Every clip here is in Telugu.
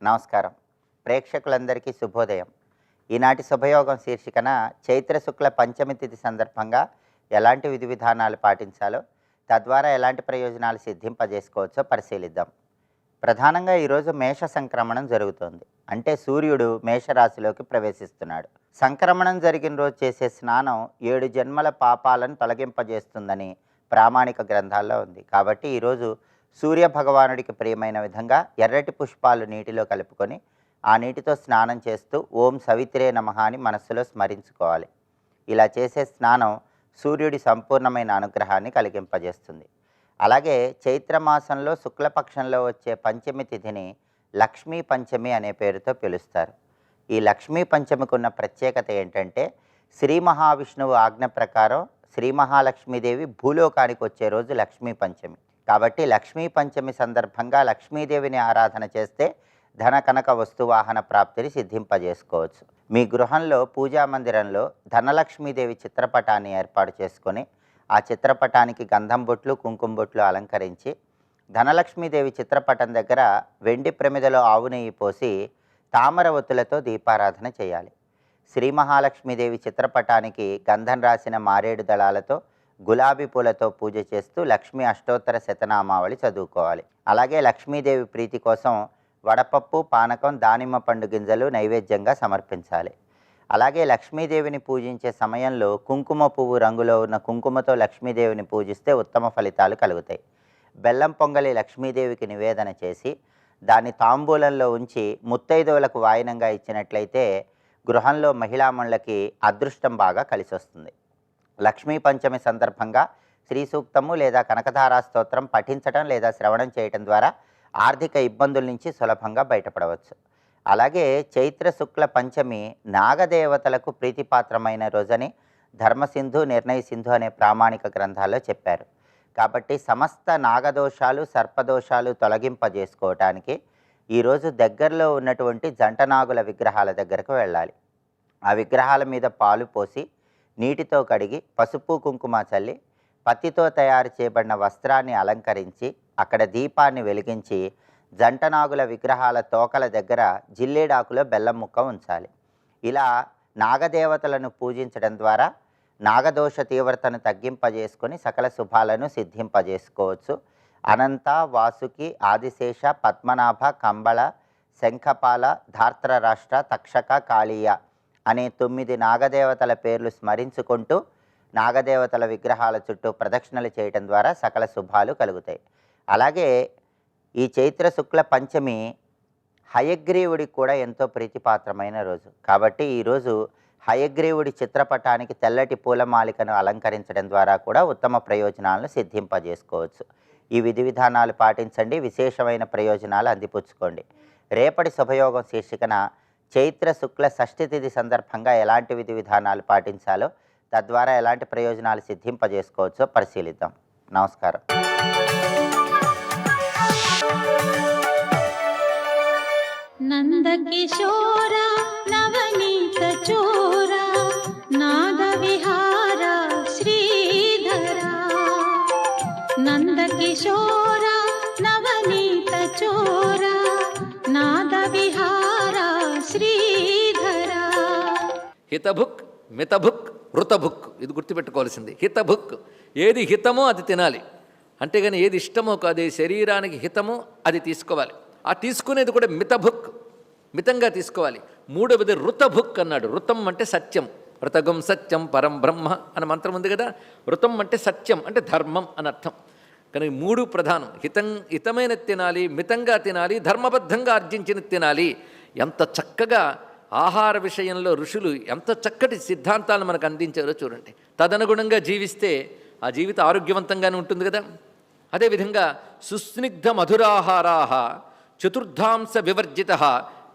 నమస్కారం. ప్రేక్షకులందరికీ శుభోదయం. ఈనాటి శుభయోగం శీర్షికన చైత్ర శుక్ల పంచమి తిథి సందర్భంగా ఎలాంటి విధి విధానాలు పాటించాలో, తద్వారా ఎలాంటి ప్రయోజనాలు సిద్ధింపజేసుకోవచ్చో పరిశీలిద్దాం. ప్రధానంగా ఈరోజు మేష సంక్రమణం జరుగుతోంది. అంటే సూర్యుడు మేషరాశిలోకి ప్రవేశిస్తున్నాడు. సంక్రమణం జరిగిన రోజు చేసే స్నానం 7 జన్మల పాపాలను తొలగింపజేస్తుందని ప్రామాణిక గ్రంథాల్లో ఉంది. కాబట్టి ఈరోజు సూర్య భగవానుడికి ప్రియమైన విధంగా ఎర్రటి పుష్పాలు నీటిలో కలుపుకొని ఆ నీటితో స్నానం చేస్తూ ఓం సవిత్రే నమః అని మనస్సులో స్మరించుకోవాలి. ఇలా చేసే స్నానం సూర్యుడి సంపూర్ణమైన అనుగ్రహాన్ని కలిగింపజేస్తుంది. అలాగే చైత్రమాసంలో శుక్లపక్షంలో వచ్చే పంచమి తిథిని లక్ష్మీ పంచమి అనే పేరుతో పిలుస్తారు. ఈ లక్ష్మీ పంచమికి ఉన్న ప్రత్యేకత ఏంటంటే, శ్రీ మహావిష్ణువు ఆజ్ఞ ప్రకారం శ్రీ మహాలక్ష్మీదేవి భూలోకానికి వచ్చే రోజు లక్ష్మీ పంచమి. కాబట్టి లక్ష్మీ పంచమి సందర్భంగా లక్ష్మీదేవిని ఆరాధన చేస్తే ధన కనక వస్తువాహన ప్రాప్తిని సిద్ధింపజేసుకోవచ్చు. మీ గృహంలో పూజా మందిరంలో ధనలక్ష్మీదేవి చిత్రపటాన్ని ఏర్పాటు చేసుకొని ఆ చిత్రపటానికి గంధం బొట్లు, కుంకుమ బొట్లు అలంకరించి ధనలక్ష్మీదేవి చిత్రపటం దగ్గర వెండి ప్రమిదలో ఆవు నెయ్యి పోసి తామర ఒత్తులతో దీపారాధన చేయాలి. శ్రీ మహాలక్ష్మీదేవి చిత్రపటానికి గంధం రాసిన మారేడు దళాలతో, గులాబీ పూలతో పూజ చేస్తూ లక్ష్మీ అష్టోత్తర శతనామావళి చదువుకోవాలి. అలాగే లక్ష్మీదేవి ప్రీతి కోసం వడపప్పు, పానకం, దానిమ్మ పండు గింజలు నైవేద్యంగా సమర్పించాలి. అలాగే లక్ష్మీదేవిని పూజించే సమయంలో కుంకుమ పువ్వు రంగులో ఉన్న కుంకుమతో లక్ష్మీదేవిని పూజిస్తే ఉత్తమ ఫలితాలు కలుగుతాయి. బెల్లం పొంగలి లక్ష్మీదేవికి నివేదన చేసి దాన్ని తాంబూలంలో ఉంచి ముత్తైదువులకు వాయినంగా ఇచ్చినట్లయితే గృహంలో మహిళామణులకి అదృష్టం బాగా కలిసి వస్తుంది. లక్ష్మీ పంచమి సందర్భంగా శ్రీ సూక్తము లేదా కనకధారా స్తోత్రం పఠించడం లేదా శ్రవణం చేయటం ద్వారా ఆర్థిక ఇబ్బందుల నుంచి సులభంగా బయటపడవచ్చు. అలాగే చైత్ర శుక్ల పంచమి నాగదేవతలకు ప్రీతిపాత్రమైన రోజని ధర్మసింధు, నిర్ణయ సింధు అనే ప్రామాణిక గ్రంథాల్లో చెప్పారు. కాబట్టి సమస్త నాగదోషాలు, సర్పదోషాలు తొలగింపజేసుకోవటానికి ఈరోజు దగ్గరలో ఉన్నటువంటి జంట నాగుల విగ్రహాల దగ్గరకు వెళ్ళాలి. ఆ విగ్రహాల మీద పాలు పోసి నీటితో కడిగి పసుపు కుంకుమ చల్లి పత్తితో తయారు చేయబడిన వస్త్రాన్ని అలంకరించి అక్కడ దీపాన్ని వెలిగించి జంటనాగుల విగ్రహాల తోకల దగ్గర జిల్లేడాకులో బెల్లం ముక్క ఉంచాలి. ఇలా నాగదేవతలను పూజించడం ద్వారా నాగదోష తీవ్రతను తగ్గింపజేసుకొని సకల శుభాలను సిద్ధింపజేసుకోవచ్చు. అనంత, వాసుకి, ఆదిశేష, పద్మనాభ, కంబళ, శంఖపాల, ధార్తరాష్ట్ర, తక్షక, కాళీయ అనే 9 నాగదేవతల పేర్లు స్మరించుకుంటూ నాగదేవతల విగ్రహాల చుట్టూ ప్రదక్షిణలు చేయటం ద్వారా సకల శుభాలు కలుగుతాయి. అలాగే ఈ చైత్ర శుక్ల పంచమి హయగ్రీవుడికి కూడా ఎంతో ప్రీతిపాత్రమైన రోజు. కాబట్టి ఈరోజు హయగ్రీవుడి చిత్రపటానికి తెల్లటి పూలమాలికను అలంకరించడం ద్వారా కూడా ఉత్తమ ప్రయోజనాలను సిద్ధింపజేసుకోవచ్చు. ఈ విధి విధానాలు పాటించండి, విశేషమైన ప్రయోజనాలు అందిపుచ్చుకోండి. రేపటి శుభయోగం శీర్షికన చైత్ర శుక్ల షష్ఠి తిథి సందర్భంగా ఎలాంటి విధి విధానాలు పాటించాలో, తద్వారా ఎలాంటి ప్రయోజనాలు సిద్ధింపజేసుకోవచ్చో పరిశీలిద్దాం. నమస్కారం. నందకిశోర నవనీత చోర నాదవిహార శ్రీధర, నందకిశోర నవనీత చోర నాదవిహార శ్రీధర. హితభుక్, మితభుక్, ఋతభుక్, ఇది గుర్తుపెట్టుకోవాల్సింది. హితభుక్, ఏది హితమో అది తినాలి, అంతేగాని ఏది ఇష్టమో కాదు, శరీరానికి హితమో అది తీసుకోవాలి. ఆ తీసుకునేది కూడా మితభుక్, మితంగా తీసుకోవాలి. మూడవది ఋతభుక్ అన్నాడు. ఋతం అంటే సత్యం, ఋతగం సత్యం పరం బ్రహ్మ అనే మంత్రం ఉంది కదా. ఋతం అంటే సత్యం, అంటే ధర్మం అని అర్థం. కానీ 3 ప్రధానం. హితమైన తినాలి, మితంగా తినాలి, ధర్మబద్ధంగా ఆర్జించిన తినాలి. ఎంత చక్కగా ఆహార విషయంలో ఋషులు ఎంత చక్కటి సిద్ధాంతాలను మనకు అందించారో చూడండి. తదనుగుణంగా జీవిస్తే ఆ జీవితం ఆరోగ్యవంతంగానే ఉంటుంది కదా. అదేవిధంగా సుస్నిగ్ధ మధురాహారాహ చతుర్థాంశ వివర్జిత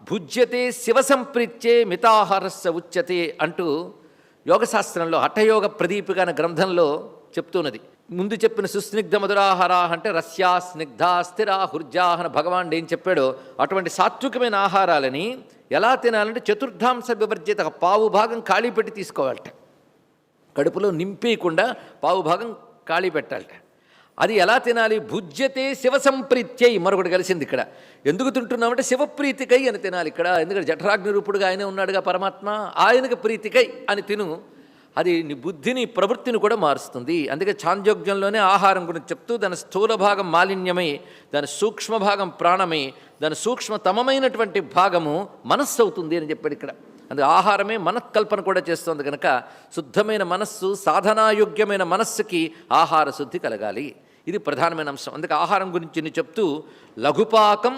భుజ్యతే శివసంప్రీత్యే మితాహారస్స ఉచ్యతే అంటూ యోగశాస్త్రంలో హఠయోగ ప్రదీపిక అనే గ్రంథంలో చెప్తున్నది. ముందు చెప్పిన సుస్నిగ్ధ మధురాహారా అంటే రస్యా స్నిగ్ధా స్థిరా హుర్జాహన భగవాన్ ఏం చెప్పాడో అటువంటి సాత్వికమైన ఆహారాలని ఎలా తినాలంటే చతుర్థాంశ వివర్జిత, పావు భాగం ఖాళీ పెట్టి తీసుకోవాలట. కడుపులో నింపేయకుండా పావు భాగం ఖాళీ పెట్టాలట. అది ఎలా తినాలి? భుజ్యతే శివ సంప్రీత్యై, మరొకటి కలిసింది ఇక్కడ. ఎందుకు తింటున్నామంటే శివప్రీతికై అని తినాలి ఇక్కడ. ఎందుకంటే జఠరాగ్ని రూపుడుగా ఆయనే ఉన్నాడుగా పరమాత్మ, ఆయనకు ప్రీతికై అని తిను. అది నీ బుద్ధిని ప్రవృత్తిని కూడా మారుస్తుంది. అందుకే ఛాందోగ్యంలోనే ఆహారం గురించి చెప్తూ దాని స్థూల భాగం మాలిన్యమై, దాని సూక్ష్మ భాగం ప్రాణమై, దాని సూక్ష్మతమమైనటువంటి భాగము మనస్సు అవుతుంది అని చెప్పాడు ఇక్కడ. అందుకే ఆహారమే మనఃకల్పన కూడా చేస్తుంది కనుక శుద్ధమైన మనస్సు, సాధనాయోగ్యమైన మనస్సుకి ఆహార శుద్ధి కలగాలి. ఇది ప్రధానమైన అంశం. అందుకే ఆహారం గురించి నేను చెప్తూ లఘుపాకం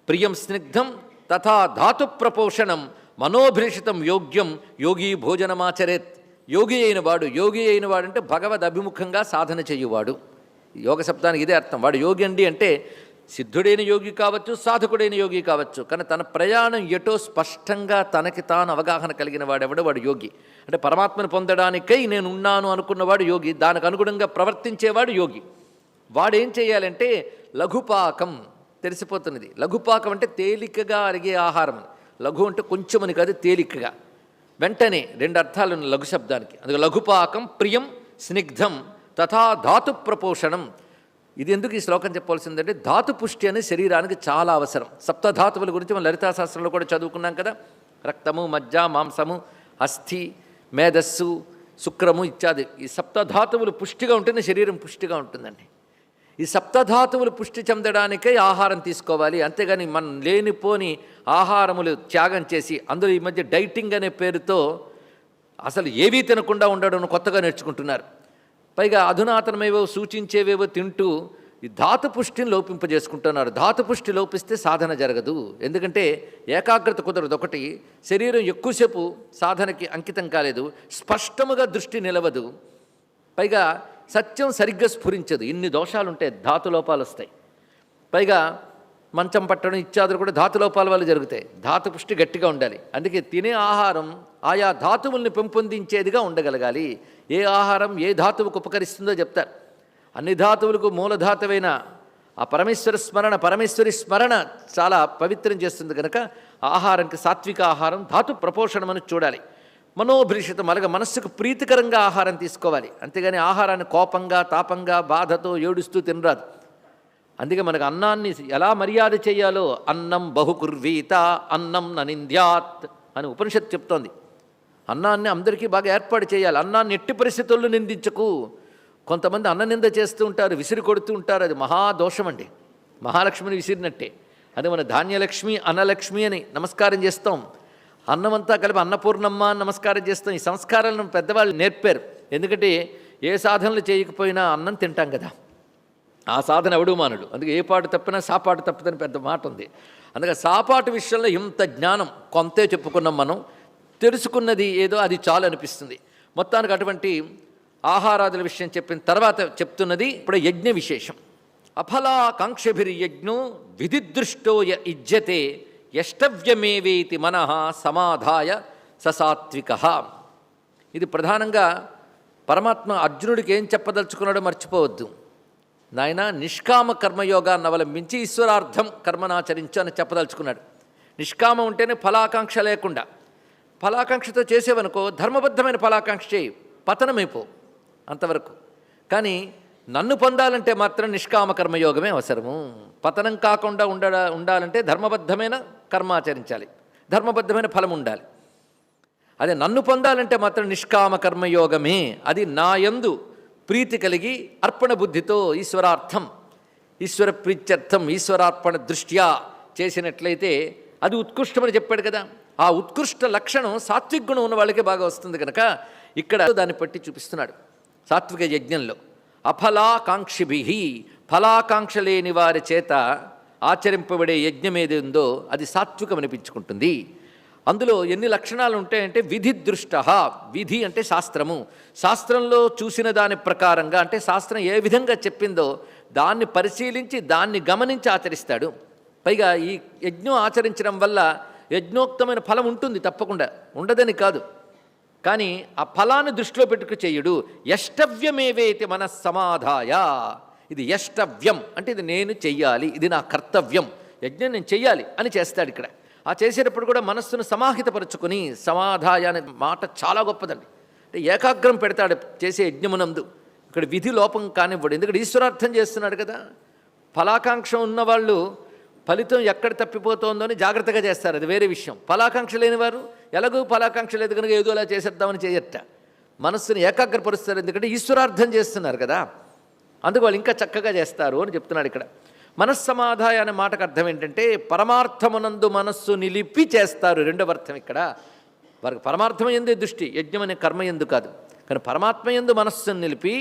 ప్రియం స్నిగ్ధం తథా ధాతు ప్రపోషణం మనోభిషితం యోగ్యం యోగీ భోజనమాచరేత్. యోగి అయిన వాడు అంటే భగవద్ అభిముఖంగా సాధన చేయువాడు. యోగ శబ్దానికి ఇదే అర్థం. వాడు యోగి అండి అంటే సిద్ధుడైన యోగి కావచ్చు, సాధకుడైన యోగి కావచ్చు, కానీ తన ప్రయాణం ఎటో స్పష్టంగా తనకి తాను అవగాహన కలిగిన వాడెవడో వాడు యోగి. అంటే పరమాత్మను పొందడానికై నేను ఉన్నాను అనుకున్నవాడు యోగి, దానికి అనుగుణంగా ప్రవర్తించేవాడు యోగి. వాడేం చేయాలంటే లఘుపాకం, తెలిసిపోతున్నది. లఘుపాకం అంటే తేలికగా అరిగే ఆహారం. లఘు అంటే కొంచెమని కాదు, తేలికగా. వెంటనే రెండు అర్థాలు ఉన్న లఘు శబ్దానికి. అందుకే లఘుపాకం ప్రియం స్నిగ్ధం తథా ధాతు ప్రపోషణం. ఇది ఎందుకు ఈ శ్లోకం చెప్పాల్సిందంటే ధాతు పుష్టి అనేది శరీరానికి చాలా అవసరం. సప్తధాతువుల గురించి మనం లలితా శాస్త్రంలో కూడా చదువుకున్నాం కదా. రక్తము, మజ్జ, మాంసము, అస్థి, మేధస్సు, శుక్రము ఇత్యాది. ఈ సప్తధాతువులు పుష్టిగా ఉంటేనే శరీరం పుష్టిగా ఉంటుందండి. ఈ సప్తధాతువులు పుష్టి చెందడానికే ఆహారం తీసుకోవాలి. అంతేగాని మనం లేనిపోని ఆహారములు త్యాగం చేసి, అందులో ఈ మధ్య డైటింగ్ అనే పేరుతో అసలు ఏవీ తినకుండా ఉండడం కొత్తగా నేర్చుకుంటున్నారు. పైగా అధునాతనమేవో సూచించేవేవో తింటూ ఈ ధాతుపుష్టిని లోపింపజేసుకుంటున్నారు. ధాతుపుష్టి లోపిస్తే సాధన జరగదు. ఎందుకంటే ఏకాగ్రత కుదరదు. ఒకటి, శరీరం ఎక్కువసేపు సాధనకి అంకితం కాలేదు, స్పష్టముగా దృష్టి నిలవదు, పైగా సత్యం సరిగ్గా స్ఫురించదు. ఇన్ని దోషాలు ఉంటాయి, ధాతులోపాలు వస్తాయి. పైగా మంచం పట్టడం ఇత్యాదులు కూడా ధాతులోపాల వల్ల జరుగుతాయి. ధాతుపుష్టి గట్టిగా ఉండాలి. అందుకే తినే ఆహారం ఆయా ధాతువుల్ని పెంపొందించేదిగా ఉండగలగాలి. ఏ ఆహారం ఏ ధాతువుకు ఉపకరిస్తుందో చెప్తారు. అన్ని ధాతువులకు మూలధాతువైన ఆ పరమేశ్వరి స్మరణ చాలా పవిత్రం చేస్తుంది కనుక ఆహారంకి సాత్విక ఆహారం ధాతు ప్రపోషణమని చూడాలి. మనోభిషితం అలాగే మనస్సుకు ప్రీతికరంగా ఆహారం తీసుకోవాలి. అంతేగాని ఆహారాన్ని కోపంగా, తాపంగా, బాధతో ఏడుస్తూ తినరాదు. అందుకే మనకు అన్నాన్ని ఎలా మర్యాద చేయాలో, అన్నం బహుకుర్వీత అన్నం ననింద్యాత్ అని ఉపనిషత్తు చెప్తోంది. అన్నాన్ని అందరికీ బాగా ఏర్పాటు చేయాలి. అన్నాన్ని ఎట్టి పరిస్థితుల్లో నిందించకు. కొంతమంది అన్న నింద చేస్తూ ఉంటారు, విసిరి కొడుతూ ఉంటారు. అది మహాదోషం అండి. మహాలక్ష్మిని విసిరినట్టే. అది మన ధాన్యలక్ష్మి, అన్నలక్ష్మి అని నమస్కారం చేస్తాం. అన్నమంతా కలిపి అన్నపూర్ణమ్మ అని నమస్కారం చేస్తాం. ఈ సంస్కారాలను పెద్దవాళ్ళు నేర్పారు. ఎందుకంటే ఏ సాధనలు చేయకపోయినా అన్నం తింటాం కదా, ఆ సాధన ఎవడు మానడు. అందుకే ఏ పాటు తప్పినా సాపాటు తప్పుదని పెద్ద మాట ఉంది. అందుకే సాపాటు విషయంలో ఇంత జ్ఞానం కొంతే చెప్పుకున్నాం మనం. తెలుసుకున్నది ఏదో అది చాలు అనిపిస్తుంది. మొత్తానికి అటువంటి ఆహారాదుల విషయం చెప్పిన తర్వాత చెప్తున్నది ఇప్పుడు యజ్ఞ విశేషం. అఫలాకాంక్షభిర్యజ్ఞో విధిదృష్టో యుజ్యతే యష్టవ్యమేవేతి మనః సమాధాయ ససాత్విక. ఇది ప్రధానంగా పరమాత్మ అర్జునుడికి ఏం చెప్పదలుచుకున్నాడో మర్చిపోవద్దు. నాయన నిష్కామ కర్మయోగాన్ని అవలంబించి ఈశ్వరార్థం కర్మనాచరించు అని చెప్పదలుచుకున్నాడు. నిష్కామం ఉంటేనే ఫలాకాంక్ష లేకుండా. ఫలాకాంక్షతో చేసేవనుకో ధర్మబద్ధమైన ఫలాకాంక్ష చేయి, పతనమైపో అంతవరకు. కానీ నన్ను పొందాలంటే మాత్రం నిష్కామ కర్మయోగమే అవసరము. పతనం కాకుండా ఉండాలంటే ధర్మబద్ధమైన కర్మాచరించాలి, ధర్మబద్ధమైన ఫలం ఉండాలి. అదే నన్ను పొందాలంటే మాత్రం నిష్కామ కర్మయోగమే. అది నాయందు ప్రీతి కలిగి అర్పణ బుద్ధితో ఈశ్వరార్థం, ఈశ్వర ప్రీత్యర్థం, ఈశ్వరార్పణ దృష్ట్యా చేసినట్లయితే అది ఉత్కృష్టమని చెప్పాడు కదా. ఆ ఉత్కృష్ట లక్షణం సాత్విక గుణం ఉన్న వాళ్ళకే బాగా వస్తుంది కనుక ఇక్కడ దాన్ని పట్టి చూపిస్తున్నాడు. సాత్విక యజ్ఞంలో అఫలాకాంక్షిభి, ఫలాకాంక్ష లేని వారి చేత ఆచరింపబడే యజ్ఞం ఏది ఉందో అది సాత్వికం అనిపించుకుంటుంది. అందులో ఎన్ని లక్షణాలు ఉంటాయంటే విధి దృష్ట, విధి అంటే శాస్త్రము, శాస్త్రంలో చూసిన దాని ప్రకారంగా అంటే శాస్త్రం ఏ విధంగా చెప్పిందో దాన్ని పరిశీలించి దాన్ని గమనించి ఆచరిస్తాడు. పైగా ఈ యజ్ఞం ఆచరించడం వల్ల యజ్ఞోక్తమైన ఫలం ఉంటుంది, తప్పకుండా ఉండదని కాదు. కానీ ఆ ఫలాన్ని దృష్టిలో పెట్టుకు చేయుడు. యష్టవ్యమేవేతి మనస్సమాధాయ. ఇది యష్టవ్యం అంటే ఇది నేను చెయ్యాలి, ఇది నా కర్తవ్యం, యజ్ఞం నేను చెయ్యాలి అని చేస్తాడు ఇక్కడ. ఆ చేసేటప్పుడు కూడా మనస్సును సమాహితపరుచుకుని, సమాధాయ అనే మాట చాలా గొప్పదండి. అంటే ఏకాగ్రం పెడతాడు చేసే యజ్ఞమునందు. ఇక్కడ విధి లోపం కానివ్వడు. ఎందుకంటే ఈశ్వరార్థం చేస్తున్నాడు కదా. ఫలాకాంక్ష ఉన్నవాళ్ళు ఫలితం ఎక్కడ తప్పిపోతుందో అని జాగ్రత్తగా చేస్తారు, అది వేరే విషయం. ఫలాకాంక్ష లేనివారు ఎలాగో ఫలాకాంక్ష లేదు కనుక ఏదో అలా చేసేద్దామని చేయట, మనస్సుని ఏకాగ్రపరుస్తారు. ఎందుకంటే ఈశ్వరార్థం చేస్తున్నారు కదా, అందుకు వాళ్ళు ఇంకా చక్కగా చేస్తారు అని చెప్తున్నాడు ఇక్కడ. మనస్సమాధాయ అనే మాటకు అర్థం ఏంటంటే పరమార్థమునందు మనస్సు నిలిపి చేస్తారు. రెండవ అర్థం ఇక్కడ వారికి పరమార్థం ఎందే దృష్టి, యజ్ఞం అనే కర్మ ఎందు కాదు, కానీ పరమాత్మ ఎందు మనస్సును నిలిపి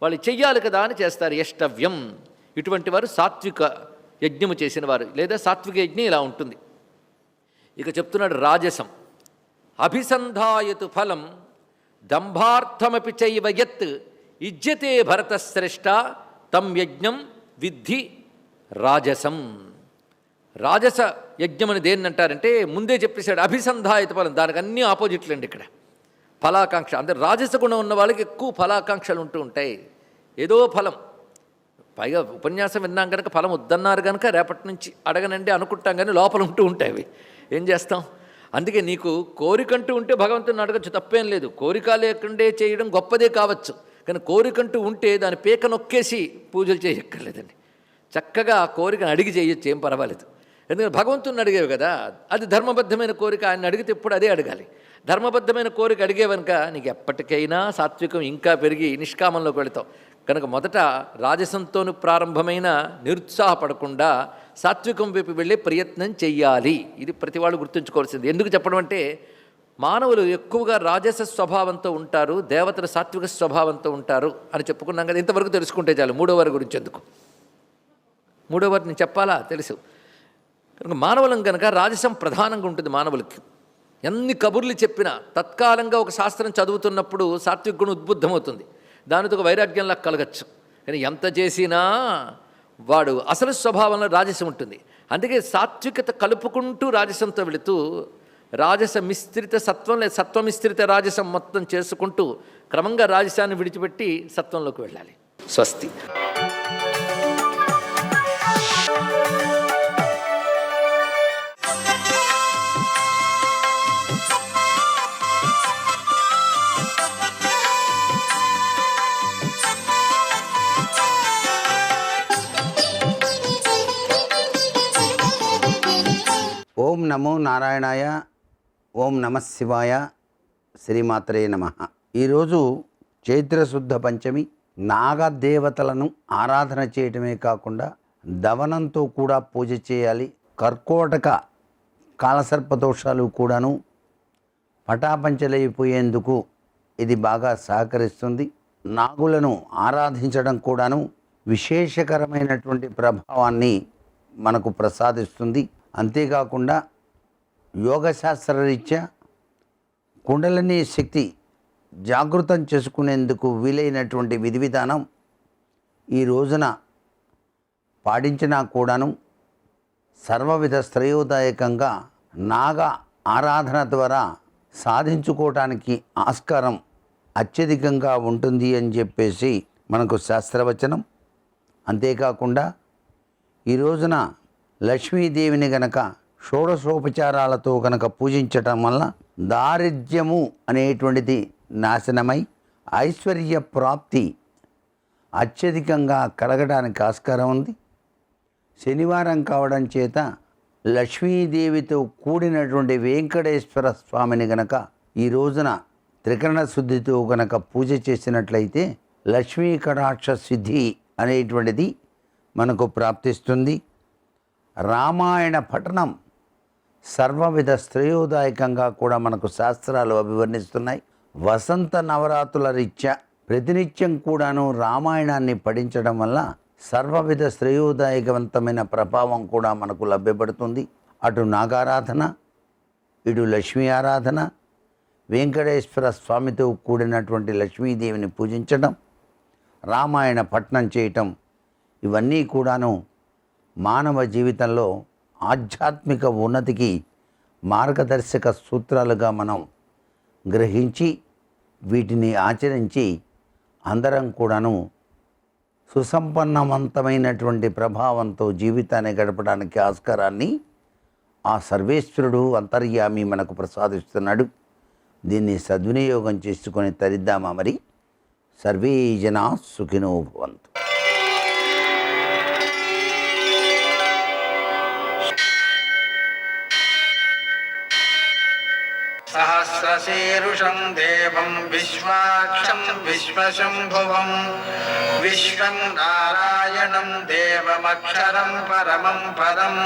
వాళ్ళు చెయ్యాలి కదా అని చేస్తారు. యష్టవ్యం, ఇటువంటి వారు సాత్విక యజ్ఞము చేసిన వారు, లేదా సాత్విక యజ్ఞం ఇలా ఉంటుంది. ఇక చెప్తున్నాడు రాజసం. అభిసంధాయతు ఫలం దంభార్థమపి చైవ యత్ ఇజ్యతే భరతశ్రేష్ఠ తం యజ్ఞం విద్ధి రాజసం. రాజస యజ్ఞం అని దేన్ని అంటారంటే ముందే చెప్పేశాడు, అభిసంధాయత ఫలం, దానికి అన్ని ఆపోజిట్లు అండి ఇక్కడ. ఫలాకాంక్ష అంటే రాజస గుణం ఉన్న వాళ్ళకి ఎక్కువ ఫలాకాంక్షలు ఉంటూ ఉంటాయి, ఏదో ఫలం. పైగా ఉపన్యాసం విన్నాం కనుక ఫలం వద్దన్నారు కనుక రేపటి నుంచి అడగనండి అనుకుంటాం, కానీ లోపల ఉంటూ ఉంటాయి అవి. ఏం చేస్తాం? అందుకే నీకు కోరికంటూ ఉంటే భగవంతుని అడగచ్చు, తప్పేం లేదు. కోరిక లేకుండే చేయడం గొప్పదే కావచ్చు, కానీ కోరికంటూ ఉంటే దాని పీక నొక్కేసి పూజలు చేయక్కర్లేదండి. చక్కగా ఆ కోరికను అడిగి చేయొచ్చు, ఏం పర్వాలేదు. ఎందుకంటే భగవంతుని అడిగేవి కదా, అది ధర్మబద్ధమైన కోరిక. ఆయన అడిగితే ఎప్పుడు అదే అడగాలి. ధర్మబద్ధమైన కోరిక అడిగేవనుక నీకు ఎప్పటికైనా సాత్వికం ఇంకా పెరిగి నిష్కామంలోకి వెళతావు. కనుక మొదట రాజసంతోను ప్రారంభమైన నిరుత్సాహపడకుండా సాత్వికం వైపు వెళ్ళే ప్రయత్నం చెయ్యాలి. ఇది ప్రతి వాళ్ళు గుర్తుంచుకోవాల్సింది. ఎందుకు చెప్పడం అంటే మానవులు ఎక్కువగా రాజస స్వభావంతో ఉంటారు, దేవతల సాత్విక స్వభావంతో ఉంటారు అని చెప్పుకున్నాం కదా. ఇంతవరకు తెలుసుకుంటే చాలు. మూడో వారి గురించి ఎందుకు, మూడో వారిని నేను చెప్పాలా? తెలుసు. కనుక మానవులం కనుక రాజసం ప్రధానంగా ఉంటుంది మానవులకి. ఎన్ని కబుర్లు చెప్పినా తత్కాలంగా ఒక శాస్త్రం చదువుతున్నప్పుడు సాత్విక గుణం ఉద్బుద్ధమవుతుంది, దానితో ఒక వైరాగ్యంలా కలగచ్చు. కానీ ఎంత చేసినా వాడు అసలు స్వభావంలో రాజసం ఉంటుంది. అందుకే సాత్వికత కలుపుకుంటూ రాజసంతో వెళుతూ రాజస మిశ్రిత సత్వం లేదా సత్వమిశ్రిత రాజసం మొత్తం చేసుకుంటూ క్రమంగా రాజసాన్ని విడిచిపెట్టి సత్వంలోకి వెళ్ళాలి. స్వస్తి. ఓం నమో నారాయణాయ, ఓం నమ శివాయ, శ్రీమాత్రే నమ. ఈరోజు చైత్రశుద్ధ పంచమి. నాగదేవతలను ఆరాధన చేయటమే కాకుండా దవనంతో కూడా పూజ చేయాలి. కర్కోటక కాలసర్పదోషాలు కూడాను పటాపంచలైపోయేందుకు ఇది బాగా సహకరిస్తుంది. నాగులను ఆరాధించడం కూడాను విశేషకరమైనటువంటి ప్రభావాన్ని మనకు ప్రసాదిస్తుంది. అంతేకాకుండా యోగశాస్త్రరీత్యా కుండలిని శక్తి జాగృతం చేసుకునేందుకు వీలైనటువంటి విధి విధానం ఈ రోజున పాటించినా కూడాను సర్వవిధ శ్రేయోదాయకంగా నాగ ఆరాధన ద్వారా సాధించుకోవటానికి ఆస్కారం అత్యధికంగా ఉంటుంది అని చెప్పేసి మనకు శాస్త్రవచనం. అంతేకాకుండా ఈ రోజున లక్ష్మీదేవిని గనక షోడశోపచారాలతో గనక పూజించటం వల్ల దారిద్ర్యము అనేటువంటిది నాశనమై ఐశ్వర్య ప్రాప్తి అత్యధికంగా కలగడానికి ఆస్కారం ఉంది. శనివారం కావడం చేత లక్ష్మీదేవితో కూడినటువంటి వెంకటేశ్వర స్వామిని గనక ఈ రోజున త్రికరణ శుద్ధితో గనక పూజ చేసినట్లయితే లక్ష్మీ కటాక్ష సిద్ధి అనేటువంటిది మనకు ప్రాప్తిస్తుంది. రామాయణ పఠనం సర్వవిధ శ్రేయోదాయకంగా కూడా మనకు శాస్త్రాలు అభివర్ణిస్తున్నాయి. వసంత నవరాత్రుల రీత్యా ప్రతినిత్యం కూడాను రామాయణాన్ని పఠించడం వల్ల సర్వవిధ శ్రేయోదాయకవంతమైన ప్రభావం కూడా మనకు లభ్యపడుతుంది. అటు నాగారాధన, ఇటు లక్ష్మీ ఆరాధన, వెంకటేశ్వర స్వామితో కూడినటువంటి లక్ష్మీదేవిని పూజించడం, రామాయణ పఠనం చేయటం, ఇవన్నీ కూడాను మానవ జీవితంలో ఆధ్యాత్మిక ఉన్నతికి మార్గదర్శక సూత్రాలుగా మనం గ్రహించి వీటిని ఆచరించి అందరం కూడాను సుసంపన్నవంతమైనటువంటి ప్రభావంతో జీవితాన్ని గడపడానికి ఆస్కారాన్ని ఆ సర్వేశ్వరుడు అంతర్యామి మనకు ప్రసాదిస్తున్నాడు. దీన్ని సద్వినియోగం చేసుకొని తరిద్దామా మరి. సర్వే జనా సుఖినో భవంతు. సహస్రశీరుషం దేవం విశ్వాక్షం విశ్వశంభువం విశ్వం నారాయణం దేవమక్షరం పరమం పదం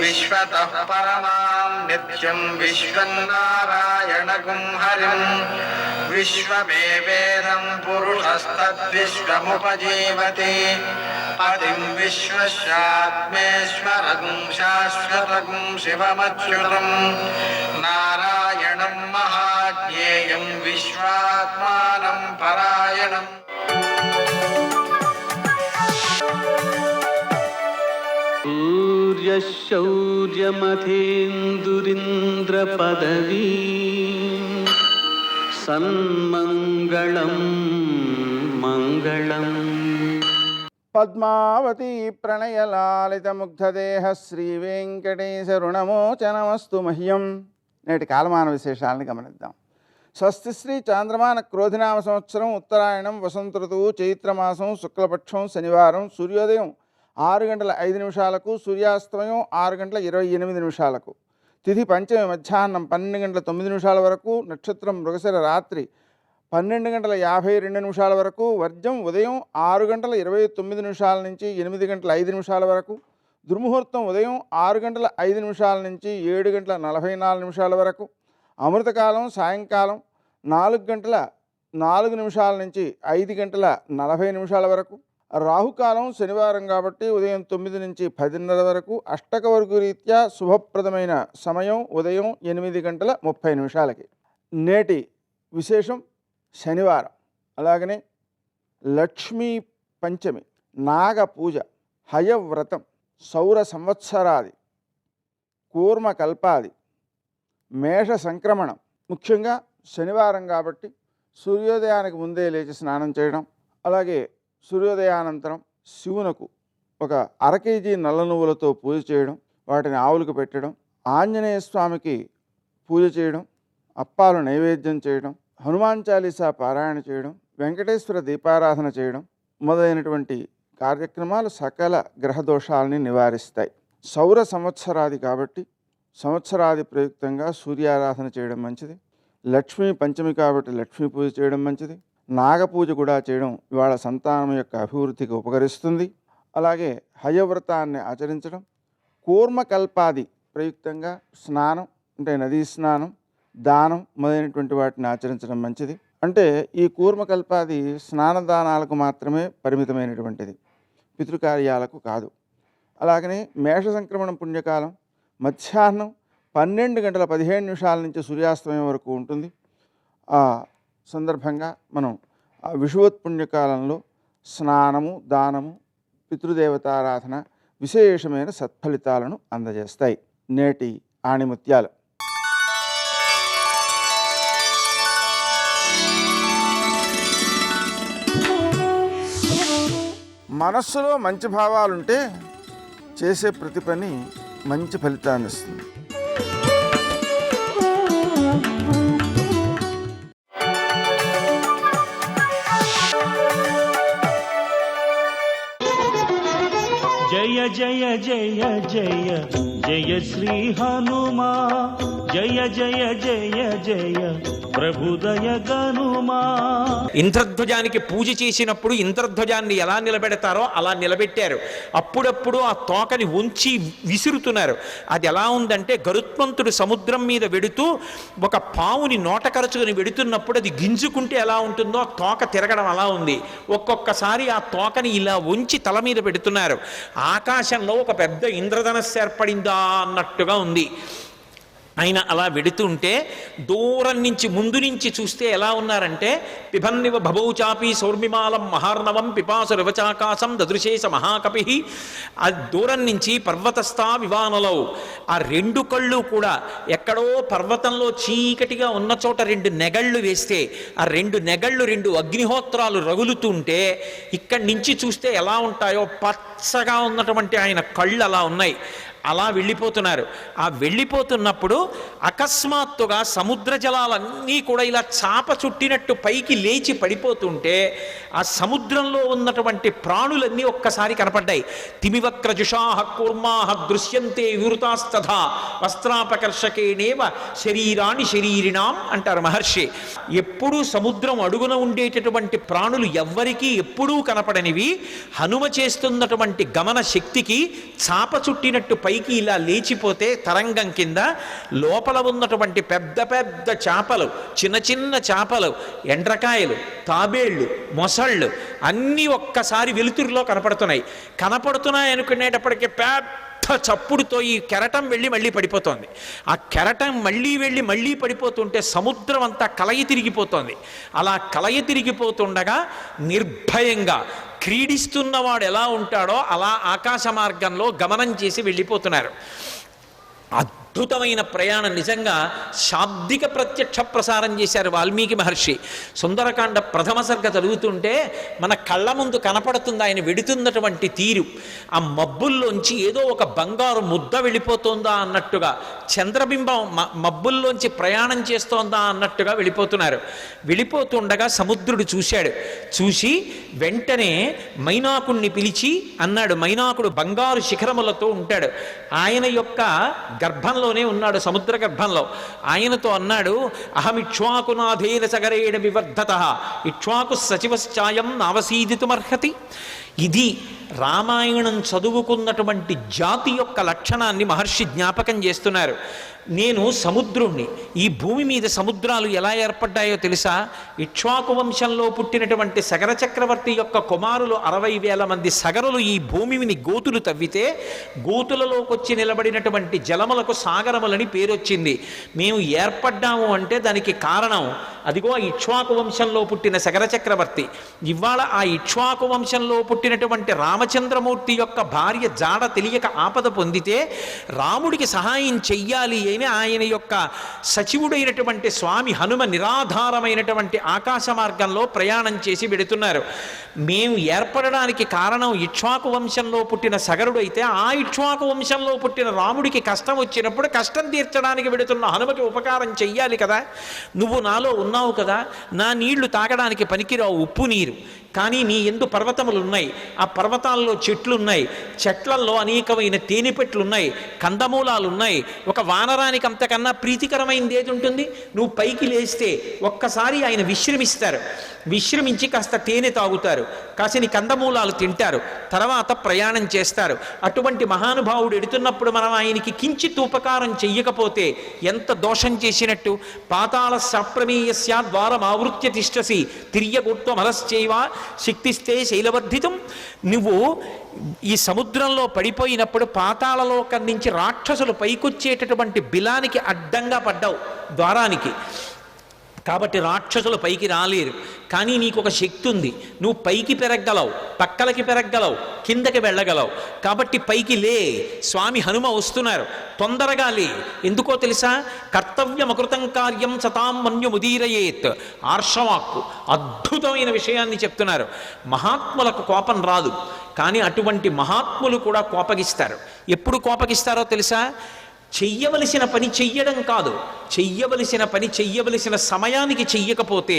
విశ్వతః పరమాం నిత్యం విశ్వం నారాయణగుం హరిం విశ్వమేవేదం పురుషస్తద్విశ్వముపజీవతి పతిం విశ్వస్యాత్మేశ్వరగుం శాశ్వతగుం శివమచ్యుతం నారాయణం మహాజ్ఞేయం విశ్వాత్మానం పరాయణం. సూర్యశౌర్యమథేందురింద్రపదవీ సన్మంగళం మంగళం. పద్మావతి ప్రణయలాలితముగ్ధదేహ శ్రీవేంకటేశరుణమోచనమస్తు మహ్యం. నేటి కాలమాన విశేషాలను గమనిద్దాం. స్వస్తి శ్రీ చాంద్రమాన క్రోధినామ సంవత్సరం ఉత్తరాయణం వసంత ఋతువు చైత్రమాసం శుక్లపక్షం శనివారం సూర్యోదయం 6:05 సూర్యాస్తమయం 6:28 తిథి పంచమి మధ్యాహ్నం 12:09 వరకు నక్షత్రం మృగశిర రాత్రి 12:52 వరకు వర్జం ఉదయం 6:29 నుంచి 8:05 వరకు దుర్ముహూర్తం ఉదయం 6:05 నుంచి 7:44 వరకు అమృతకాలం సాయంకాలం 4:04 నుంచి 5:40 వరకు రాహుకాలం శనివారం కాబట్టి ఉదయం 9 నుంచి 10:30 వరకు అష్టకవర్గు రీత్యా శుభప్రదమైన సమయం ఉదయం 8:30 నేటి విశేషం శనివారం. అలాగనే లక్ష్మీ పంచమి, నాగ పూజ, హయవ్రతం, సౌర సంవత్సరాది, కూర్మ కల్పాది, మేష సంక్రమణం. ముఖ్యంగా శనివారం కాబట్టి సూర్యోదయానికి ముందే లేచి స్నానం చేయడం, అలాగే సూర్యోదయానంతరం శివునకు ఒక 1/2 కేజీ నల్ల నువ్వులతో పూజ చేయడం, వాటిని ఆవులకు పెట్టడం, ఆంజనేయ స్వామికి పూజ చేయడం, అప్పాలు నైవేద్యం చేయడం, హనుమాన్ చాలీసా పారాయణ చేయడం, వెంకటేశ్వర దీపారాధన చేయడం మొదలైనటువంటి కార్యక్రమాలు సకల గ్రహదోషాలని నివారిస్తాయి. సౌర సంవత్సరాది కాబట్టి సంవత్సరాది ప్రయుక్తంగా సూర్యారాధన చేయడం మంచిది. లక్ష్మీ పంచమి కాబట్టి లక్ష్మీ పూజ చేయడం మంచిది. నాగపూజ కూడా చేయడం ఇవాళ సంతానం యొక్క అభివృద్ధికి ఉపకరిస్తుంది. అలాగే హయవ్రతాన్ని ఆచరించడం, కూర్మకల్పాది ప్రయుక్తంగా స్నానం అంటే నదీ స్నానం, దానం మొదలైనటువంటి వాటిని ఆచరించడం మంచిది. అంటే ఈ కూర్మకల్పాది స్నానదానాలకు మాత్రమే పరిమితమైనటువంటిది, పితృకార్యాలకు కాదు. అలాగనే మేష సంక్రమణం పుణ్యకాలం మధ్యాహ్నం 12:15 నుంచి సూర్యాస్తమయం వరకు ఉంటుంది. ఆ సందర్భంగా మనం ఆ విషువత్ పుణ్యకాలంలో స్నానము, దానము, పితృదేవతారాధన విశేషమైన సత్ఫలితాలను అందజేస్తాయి. నేటి ఆణిముత్యాలు. మనస్సులో మంచి భావాలుంటే చేసే ప్రతి పని మంచి ఫలితాన్ని ఇస్తుంది. జయ జయ జయ జయ జయ శ్రీ హనుమా, జయ జయ జయ జయ ప్రభుదయ గనుమా. ఇంద్రధ్వజానికి పూజ చేసినప్పుడు ఇంద్రధ్వజాన్ని ఎలా నిలబెడతారో అలా నిలబెట్టారు. అప్పుడప్పుడు ఆ తోకని ఉంచి విసురుతున్నారు. అది ఎలా ఉందంటే గరుత్మంతుడు సముద్రం మీద వెడుతూ ఒక పావుని నోట కరుచుకుని వెడుతున్నప్పుడు అది గింజుకుంటే ఎలా ఉంటుందో ఆ తోక తిరగడం అలా ఉంది. ఒక్కొక్కసారి ఆ తోకని ఇలా ఉంచి తల మీద పెడుతున్నారు. ఆకాశంలో ఒక పెద్ద ఇంద్రధనస్సు ఏర్పడిందా అన్నట్టుగా ఉంది. ఆయన అలా వెడుతుంటే దూరం నుంచి ముందు నుంచి చూస్తే ఎలా ఉన్నారంటే పిబన్నివ భబౌచాపి సౌర్మిమాలం మహార్ణవం పిపాసు రివచాకాశం దదృశేష మహాకపి. ఆ దూరం నుంచి పర్వతస్థా వివానలో ఆ 2 కళ్ళు కూడా ఎక్కడో పర్వతంలో చీకటిగా ఉన్న చోట 2 నెగళ్ళు వేస్తే ఆ 2 నెగళ్ళు 2 అగ్నిహోత్రాలు రగులుతుంటే ఇక్కడి నుంచి చూస్తే ఎలా ఉంటాయో పచ్చగా ఉన్నటువంటి ఆయన కళ్ళు అలా ఉన్నాయి. అలా వెళ్ళిపోతున్నారు. ఆ వెళ్ళిపోతున్నప్పుడు అకస్మాత్తుగా సముద్ర జలాలన్నీ కూడా ఇలా చాప చుట్టినట్టు పైకి లేచి పడిపోతుంటే ఆ సముద్రంలో ఉన్నటువంటి ప్రాణులన్నీ ఒక్కసారి కనపడ్డాయి. తిమివక్రజుషాహ కూర్మాహ దృశ్యంతే వివృతాస్తథా వస్త్రాపకర్షకేణేవ శరీరాణి శరీరిణాం అంటారు మహర్షి. ఎప్పుడూ సముద్రం అడుగున ఉండేటటువంటి ప్రాణులు ఎవ్వరికీ ఎప్పుడూ కనపడనివి హనుమ చేస్తున్నటువంటి గమన శక్తికి చాప చుట్టినట్టు పైకి ఇలా లేచిపోతే తరంగం కింద లోపల ఉన్నటువంటి పెద్ద పెద్ద చేపలు, చిన్న చిన్న చేపలు, ఎండ్రకాయలు, తాబేళ్లు, మొసళ్ళు అన్నీ ఒక్కసారి వెలుతురులో కనపడుతున్నాయి అనుకునేటప్పటికీ పెద్ద చప్పుడుతో ఈ కెరటం వెళ్ళి మళ్ళీ పడిపోతోంది. ఆ కెరటం మళ్ళీ పడిపోతుంటే సముద్రం అంతా కలయి తిరిగిపోతోంది. అలా కలయి తిరిగిపోతుండగా నిర్భయంగా క్రీడిస్తున్నవాడు ఎలా ఉంటాడో అలా ఆకాశ మార్గంలో గమనం చేసి వెళ్ళిపోతున్నారు. అద్భుతమైన ప్రయాణం. నిజంగా శాబ్దిక ప్రత్యక్ష ప్రసారం చేశారు వాల్మీకి మహర్షి. సుందరకాండ ప్రథమ సర్గ చదువుతుంటే మన కళ్ళ ముందు కనపడుతుంది ఆయన వెడుతున్నటువంటి తీరు. ఆ మబ్బుల్లోంచి ఏదో ఒక బంగారు ముద్ద వెళ్ళిపోతుందా అన్నట్టుగా, చంద్రబింబం మబ్బుల్లోంచి ప్రయాణం చేస్తోందా అన్నట్టుగా వెళ్ళిపోతున్నారు. వెళ్ళిపోతుండగా సముద్రుడు చూశాడు. చూసి వెంటనే మైనాకుణ్ణి పిలిచి అన్నాడు. మైనాకుడు బంగారు శిఖరములతో ఉంటాడు. ఆయన యొక్క గర్భంలోనే ఉన్నాడు, సముద్ర గర్భంలో. ఆయనతో అన్నాడు, అహమిక్ష్వాకునాథేన సగరేణ వివర్ధత ఇక్ష్వాకు సచివశ్చాయం నావసీదితుమర్హతి. ఇది రామాయణం చదువుకున్నటువంటి జాతి యొక్క లక్షణాన్ని మహర్షి జ్ఞాపకం చేస్తున్నారు. నేను సముద్రుణ్ణి. ఈ భూమి మీద సముద్రాలు ఎలా ఏర్పడ్డాయో తెలుసా? ఇక్ష్వాకు వంశంలో పుట్టినటువంటి సగర చక్రవర్తి యొక్క కుమారులు 60,000 మంది సగరులు ఈ భూమిని గోతులు తవ్వితే గోతులలోకి వచ్చి నిలబడినటువంటి జలములకు సాగరములని పేరొచ్చింది. మేము ఏర్పడ్డాము అంటే దానికి కారణం అదిగో ఇక్ష్వాకు వంశంలో పుట్టిన సగర చక్రవర్తి. ఇవాళ ఆ ఇక్ష్వాకు వంశంలో పుట్టినటువంటి రామచంద్రమూర్తి యొక్క భార్య జాడ తెలియక ఆపద పొందితే రాముడికి సహాయం చెయ్యాలి అని ఆయన యొక్క సచివుడైనటువంటి స్వామి హనుమ నిరాధారమైనటువంటి ఆకాశ మార్గంలో ప్రయాణం చేసి వెడుతున్నారు. మేము ఏర్పడడానికి కారణం ఇక్ష్వాకు వంశంలో పుట్టిన సగరుడైతే ఆ ఇక్ష్వాకు వంశంలో పుట్టిన రాముడికి కష్టం వచ్చినప్పుడు కష్టం తీర్చడానికి వెడుతున్న హనుమకి ఉపకారం చెయ్యాలి కదా. నువ్వు నాలో ఉన్నావు కదా, నా నీళ్లు తాగడానికి పనికిరావు, ఉప్పు నీరు. కానీ నీ ఎందు పర్వతములు ఉన్నాయి, ఆ పర్వతాల్లో చెట్లు ఉన్నాయి, చెట్లల్లో అనేకమైన తేనెపెట్లున్నాయి, కందమూలాలు ఉన్నాయి. ఒక వానరానికి అంతకన్నా ప్రీతికరమైనది ఏది ఉంటుంది? నువ్వు పైకి లేస్తే ఒక్కసారి ఆయన విశ్రమిస్తారు. విశ్రమించి కాస్త తేనె తాగుతారు, కాసిని కందమూలాలు తింటారు, తర్వాత ప్రయాణం చేస్తారు. అటువంటి మహానుభావుడు ఎడుతున్నప్పుడు మనం ఆయనకి కించిత్ ఉపకారం చెయ్యకపోతే ఎంత దోషం చేసినట్టు. పాతాళ సప్రమేయస్య ద్వారం ఆవృత్య తిష్టసి తిర్యగుత్వమలశ్చైవ శక్తిస్తే శైలవర్ధితం. నువ్వు ఈ సముద్రంలో పడిపోయినప్పుడు పాతాళలోకం నుంచి రాక్షసులు పైకొచ్చేటటువంటి బిలానికి అడ్డంగా పడ్డావు, ద్వారానికి. కాబట్టి రాక్షసులు పైకి రాలేరు. కానీ నీకు ఒక శక్తి ఉంది, నువ్వు పైకి పెరగలవు, పక్కలకి పెరగలవు, కిందకి వెళ్ళగలవు. కాబట్టి పైకి లే. స్వామి హనుమ వస్తున్నారు, తొందరగా లే. ఎందుకో తెలుసా? కర్తవ్యమకృతం కార్యం సతాం మన్యుముదీరయేత్. ఆర్షవాక్కు అద్భుతమైన విషయాన్ని చెప్తున్నారు. మహాత్ములకు కోపం రాదు, కానీ అటువంటి మహాత్ములు కూడా కోపగిస్తారు. ఎప్పుడు కోపగిస్తారో తెలుసా? చెయ్యవలసిన పని చెయ్యడం కాదు, చెయ్యవలసిన పని చెయ్యవలసిన సమయానికి చెయ్యకపోతే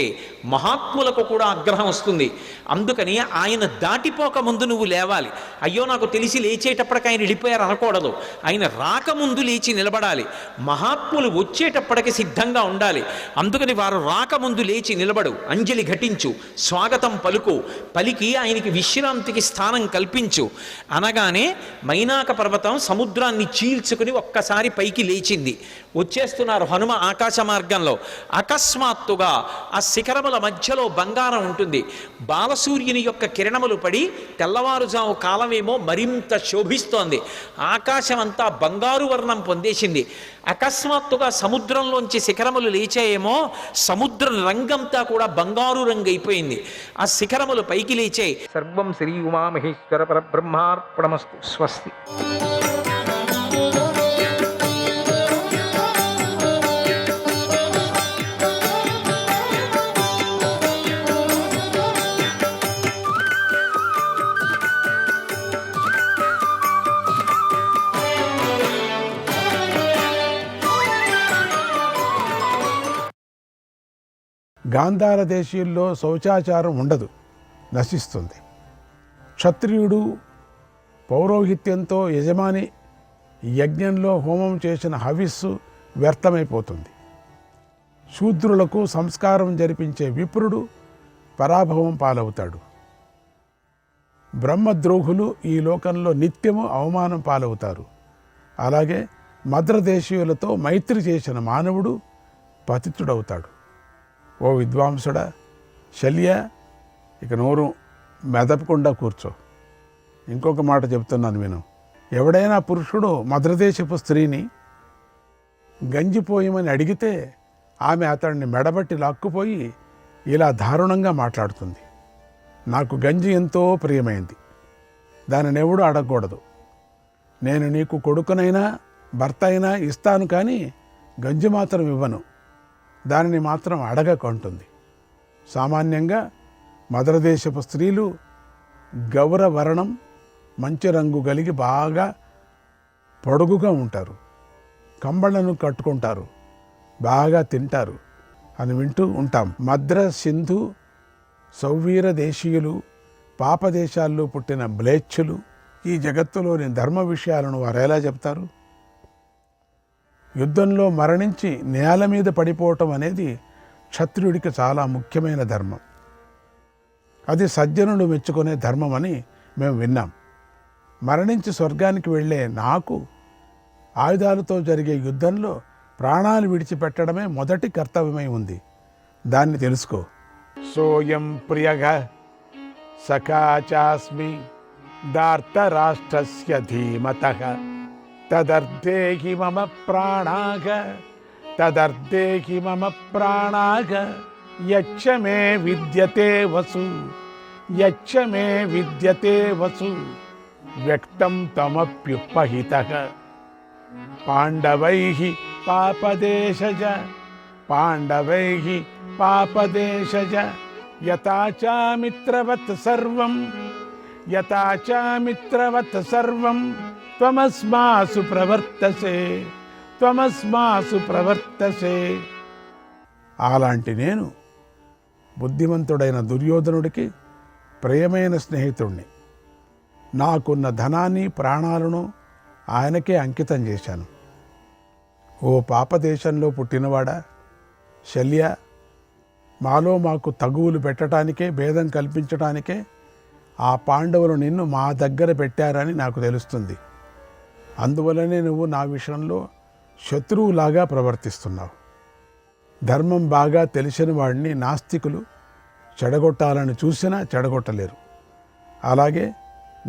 మహాత్ములకు కూడా ఆగ్రహం వస్తుంది. అందుకని ఆయన దాటిపోక ముందు నువ్వు లేవాలి. అయ్యో నాకు తెలిసి లేచేటప్పటికి ఆయన వెళ్ళిపోయారు అనకూడదు. ఆయన రాకముందు లేచి నిలబడాలి. మహాత్ములు వచ్చేటప్పటికి సిద్ధంగా ఉండాలి. అందుకని వారు రాకముందు లేచి నిలబడు, అంజలి ఘటించు, స్వాగతం పలుకు, పలికి ఆయనకి విశ్రాంతికి స్థానం కల్పించు అనగానే మైనాక పర్వతం సముద్రాన్ని చీల్చుకుని ఒక్కసారి పైకి లేచింది. వచ్చేస్తున్నారు హనుమ ఆకాశ మార్గంలో. అకస్మాత్తుగా ఆ శిఖరముల మధ్యలో బంగారం ఉంటుంది. బాలసూర్యుని యొక్క కిరణములు పడి తెల్లవారుజాము కాలమేమో మరింత శోభిస్తోంది. ఆకాశం అంతా బంగారు వర్ణం పొందేసింది. అకస్మాత్తుగా సముద్రంలోంచి శిఖరములు లేచాయేమో, సముద్ర రంగంతా కూడా బంగారు రంగు అయిపోయింది. ఆ శిఖరములు పైకి లేచాయి. సర్వం శ్రీ ఉమామహేశ్వర పరబ్రహ్మార్పణమస్తు. స్వస్తి. గాంధార దేశీయుల్లో శౌచాచారం ఉండదు, నశిస్తుంది. క్షత్రియుడు పౌరోహిత్యంతో యజమాని యజ్ఞంలో హోమం చేసిన హవిస్సు వ్యర్థమైపోతుంది. శూద్రులకు సంస్కారం జరిపించే విప్రుడు పరాభవం పాలవుతాడు. బ్రహ్మద్రోహులు ఈ లోకంలో నిత్యము అవమానం పాలవుతారు. అలాగే మద్రదేశీయులతో మైత్రి చేసిన మానవుడు పతితుడవుతాడు. ఓ విద్వాంసుడా, శల్య, ఇక నోరు మెదపకుండా కూర్చో. ఇంకొక మాట చెప్తున్నాను విను. ఎవడైనా పురుషుడు మద్రదేశపు స్త్రీని గంజిపోయమని అడిగితే ఆమె అతడిని మెడబట్టి లాక్కుపోయి ఇలా దారుణంగా మాట్లాడుతుంది. నాకు గంజి ఎంతో ప్రియమైంది, దానిని ఎవడు అడగకూడదు. నేను నీకు కొడుకునైనా భర్త అయినా ఇస్తాను, కానీ గంజి మాత్రం ఇవ్వను, దానిని మాత్రం అడగకుంటుంది. సామాన్యంగా మద్రదేశపు స్త్రీలు గౌరవర్ణం, మంచి రంగు కలిగి బాగా పొడుగుగా ఉంటారు, కంబళ్లను కట్టుకుంటారు, బాగా తింటారు అని వింటూ ఉంటాం. మద్ర, సింధు, సౌవీర దేశీయులు, పాపదేశాల్లో పుట్టిన మ్లేచ్ఛులు ఈ జగత్తులోని ధర్మ విషయాలను వారు ఎలా చెప్తారు? యుద్ధంలో మరణించి నేల మీద పడిపోవటం అనేది క్షత్రియుడికి చాలా ముఖ్యమైన ధర్మం. అది సజ్జనులు మెచ్చుకునే ధర్మం అని మేము విన్నాం. మరణించి స్వర్గానికి వెళ్ళే నాకు ఆయుధాలతో జరిగే యుద్ధంలో ప్రాణాలు విడిచిపెట్టడమే మొదటి కర్తవ్యమై ఉంది. దాన్ని తెలుసుకో. సోయం ప్రియగ సఖాచాస్మి దార్తరాష్ట్రస్య ధీమతః తదర్థేహి మమ ప్రాణాగ తదర్థేహి మమ ప్రాణాగ యచ్చ మే విద్యతే వసు యచ్చ మే విద్యతే వసు వ్యక్తం తమప్యుపహితః పాండవైః పాపదేశజ పాండవైః పాపదేశజ యథా చ మిత్రవత్ సర్వం యథా చ మిత్రవత్ సర్వం త్వమస్మాసు ప్రవర్తసే త్వమస్మాసు ప్రవర్తసే. అలాంటి నేను బుద్ధిమంతుడైన దుర్యోధనుడికి ప్రియమైన స్నేహితుణ్ణి. నాకున్న ధనాన్ని ప్రాణాలను ఆయనకే అంకితం చేశాను. ఓ పాపదేశంలో పుట్టినవాడా శల్య, మాలో మాకు తగువులు పెట్టడానికే, భేదం కల్పించడానికే ఆ పాండవులు నిన్ను మా దగ్గర పెట్టారని నాకు తెలుస్తుంది. అందువలనే నువ్వు నా విషయంలో శత్రువులాగా ప్రవర్తిస్తున్నావు. ధర్మం బాగా తెలిసిన వాడిని నాస్తికులు చెడగొట్టాలని చూసినా చెడగొట్టలేరు. అలాగే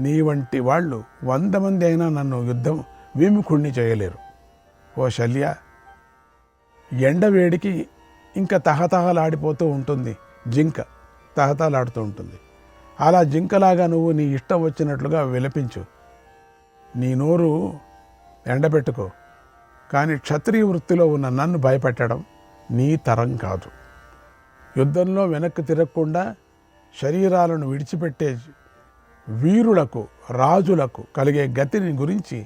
నీ వంటి వాళ్ళు 100 మంది అయినా నన్ను యుద్ధం విముఖుణ్ణి చేయలేరు. ఓ శల్య, ఎండవేడికి ఇంకా తహతహలాడిపోతూ ఉంటుంది జింక, తహతహలాడుతూ ఉంటుంది. అలా జింకలాగా నువ్వు నీ ఇష్టం వచ్చినట్లుగా విలపించు, నీ నోరు ఎండబెట్టుకో. కానీ క్షత్రియ వృత్తిలో ఉన్న నన్ను భయపెట్టడం నీ తరం కాదు. యుద్ధంలో వెనక్కి తిరగకుండా శరీరాలను విడిచిపెట్టే వీరులకు, రాజులకు కలిగే గతిని గురించి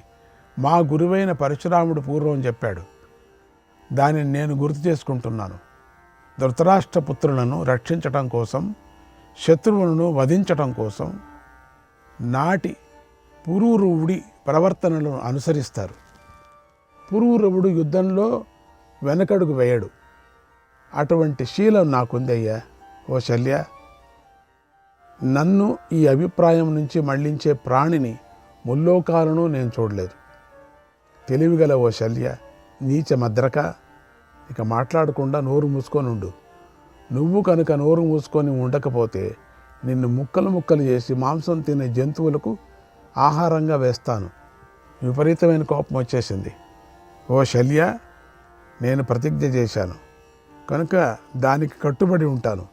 మా గురువైన పరశురాముడు పూర్వం చెప్పాడు. దానిని నేను గుర్తు చేసుకుంటున్నాను. ధృతరాష్ట్ర పుత్రులను రక్షించటం కోసం, శత్రువులను వధించటం కోసం నాటి పురూరవుడి ప్రవర్తనలను అనుసరిస్తారు. పురూరవుడు యుద్ధంలో వెనకడుగు వేయడు. అటువంటి శీలం నాకుందయ్యా. ఓ శల్య, నన్ను ఈ అభిప్రాయం నుంచి మళ్లించే ప్రాణిని ముల్లోకాలను నేను చూడలేదు. తెలివిగల ఓ శల్య, నీచ మద్రక, ఇక మాట్లాడకుండా నోరు మూసుకొని ఉండు. నువ్వు కనుక నోరు మూసుకొని ఉండకపోతే నిన్ను ముక్కలు ముక్కలు చేసి మాంసం తినే జంతువులకు ఆహారంగా వేస్తాను. విపరీతమైన కోపం వచ్చేసింది. ఓ శల్య, నేను ప్రతిజ్ఞ చేశాను కనుక దానికి కట్టుబడి ఉంటాను.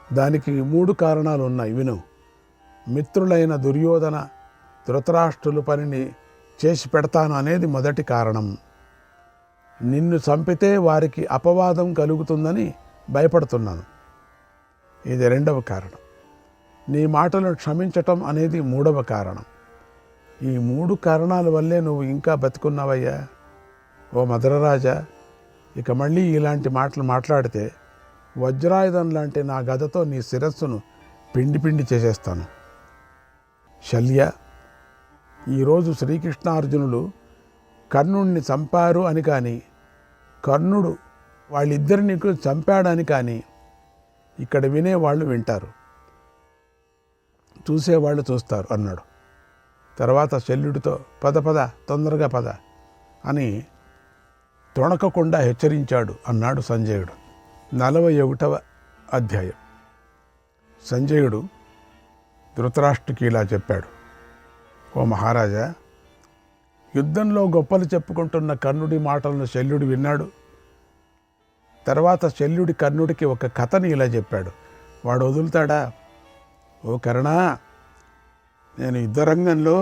దానికి 3 కారణాలు ఉన్నాయి, విను. మిత్రులైన దుర్యోధన, ధృతరాష్ట్రుల పనిని చేసి పెడతాను అనేది మొదటి కారణం. నిన్ను చంపితే వారికి అపవాదం కలుగుతుందని భయపడుతున్నాను, ఇది 2వ కారణం. నీ మాటలను క్షమించటం అనేది 3వ కారణం. ఈ 3 కారణాల వల్లే నువ్వు ఇంకా బతుకున్నావయ్యా. ఓ మధురరాజా, ఇక మళ్ళీ ఇలాంటి మాటలు మాట్లాడితే వజ్రాయుధం లాంటి నా గదతో నీ శిరస్సును పిండి పిండి చేసేస్తాను. శల్య, ఈరోజు శ్రీకృష్ణార్జునులు కర్ణుడిని చంపారు అని కానీ, కర్ణుడు వాళ్ళిద్దరిని చంపాడని కానీ ఇక్కడ వినేవాళ్ళు వింటారు, చూసేవాళ్ళు చూస్తారు అన్నాడు. తర్వాత శల్యుడితో పద పద, తొందరగా పద అని తొణకకుండా హెచ్చరించాడు అన్నాడు సంజయుడు. 41వ అధ్యాయం. సంజయుడు ధృతరాష్ట్రుడికి ఇలా చెప్పాడు: ఓ మహారాజా, యుద్ధంలో గొప్పలు చెప్పుకుంటున్న కర్ణుడి మాటలను శల్యుడు విన్నాడు. తర్వాత శల్యుడి కర్ణుడికి ఒక కథని ఇలా చెప్పాడు. వాడు వదులుతాడా? ఓ కర్ణ, నేను యుద్ధరంగంలో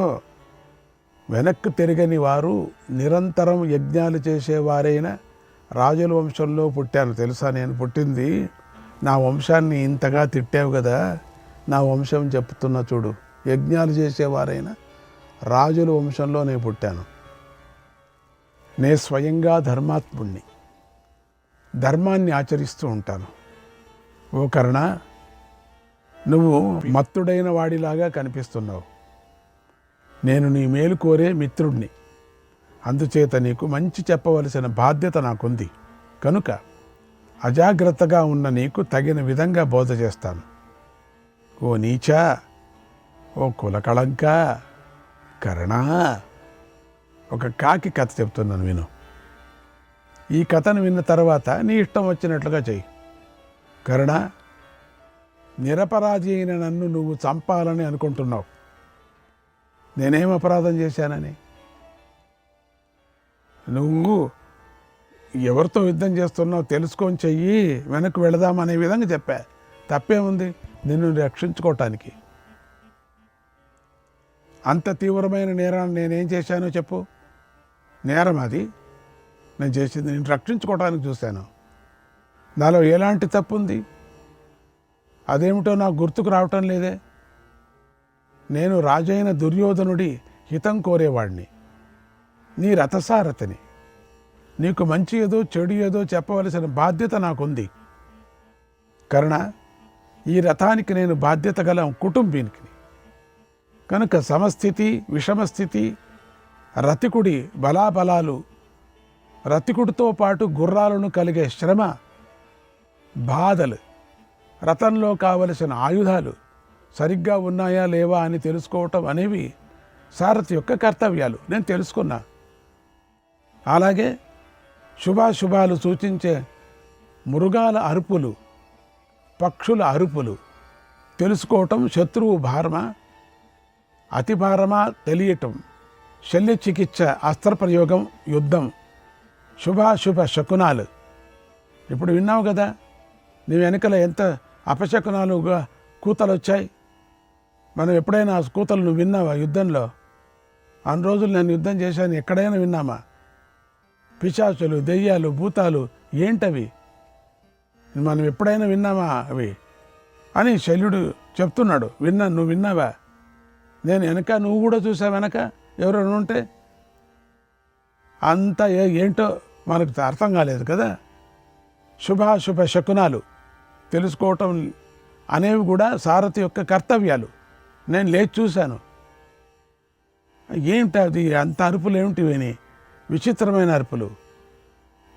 వెనక్కు తిరగని వారు, నిరంతరం యజ్ఞాలు చేసేవారైన రాజుల వంశంలో పుట్టాను. తెలుసా? నేను పుట్టింది, నా వంశాన్ని ఇంతగా తిట్టావు కదా, నా వంశం చెప్తున్నా చూడు. యజ్ఞాలు చేసేవారైన రాజుల వంశంలో నేను పుట్టాను. నే స్వయంగా ధర్మాత్ముణ్ణి, ధర్మాన్ని ఆచరిస్తూ ఉంటాను. ఓ కర్ణ, నువ్వు మత్తుడైన వాడిలాగా కనిపిస్తున్నావు. నేను నీ మేలు కోరే మిత్రుడిని, అందుచేత నీకు మంచి చెప్పవలసిన బాధ్యత నాకుంది. కనుక అజాగ్రత్తగా ఉన్న నీకు తగిన విధంగా బోధ చేస్తాను. ఓ నీచా, ఓ కులకళంక, కర్ణ, ఒక కాకి కథ చెప్తున్నాను విను. ఈ కథను విన్న తర్వాత నీ ఇష్టం వచ్చినట్లుగా చెయ్యి. కర్ణ, నిరపరాధి అయిన నన్ను నువ్వు చంపాలని అనుకుంటున్నావు. నేనేం అపరాధం చేశానని? నువ్వు ఎవరితో యుద్ధం చేస్తున్నావు తెలుసుకొని చెయ్యి, వెనక్కి వెళదామనే విధంగా చెప్పా. తప్పేముంది నిన్ను రక్షించుకోవటానికి? అంత తీవ్రమైన నేరాన్ని నేనేం చేశానో చెప్పు. నేరం అది నేను చేసింది, నేను రక్షించుకోవటానికి చూశాను. నాలో ఎలాంటి తప్పు ఉంది? అదేమిటో నాకు గుర్తుకు రావటం లేదే. నేను రాజైన దుర్యోధనుడి హితం కోరేవాడిని, నీ రథసారథిని. నీకు మంచి ఏదో చెడు ఏదో చెప్పవలసిన బాధ్యత నాకుంది. కర్ణ, ఈ రథానికి నేను బాధ్యత గల కుటుంబీనికి. కనుక సమస్థితి, విషమస్థితి, రతికుడి బలాబలాలు, రతికుడితో పాటు గుర్రాలను కలిగే శ్రమ, బాధలు, రథంలో కావలసిన ఆయుధాలు సరిగ్గా ఉన్నాయా లేవా అని తెలుసుకోవటం అనేవి సారథి యొక్క కర్తవ్యాలు. నేను తెలుసుకున్నా. అలాగే శుభాశుభాలు సూచించే మృగాల అరుపులు, పక్షుల అరుపులు తెలుసుకోవటం, శత్రువు భారమా అతి భారమా తెలియటం, శల్య చికిత్స, అస్త్రప్రయోగం, యుద్ధం, శుభాశుభ శకునాలు. ఇప్పుడు విన్నావు కదా, నీ వెనకల ఎంత అపశకునాలుగా కూతలు వచ్చాయి. మనం ఎప్పుడైనా ఆ కూతలు నువ్వు విన్నావా? యుద్ధంలో అన్ని రోజులు నేను యుద్ధం చేశాను, ఎక్కడైనా విన్నామా? పిశాచులు, దెయ్యాలు, భూతాలు ఏంటవి? మనం ఎప్పుడైనా విన్నామా అవి అని శల్యుడు చెప్తున్నాడు. విన్నాను, నువ్వు విన్నావా? నేను వెనక, నువ్వు కూడా చూసావు వెనక ఎవరైనా ఉంటే. అంతా ఏంటో మనకు అర్థం కాలేదు కదా. శుభాశుభ శకునాలు తెలుసుకోవటం అనేవి కూడా సారథి యొక్క కర్తవ్యాలు. నేను లేచి చూశాను. ఏమిటి అది, అంత అరుపులు ఏమిటి విని? విచిత్రమైన అరుపులు.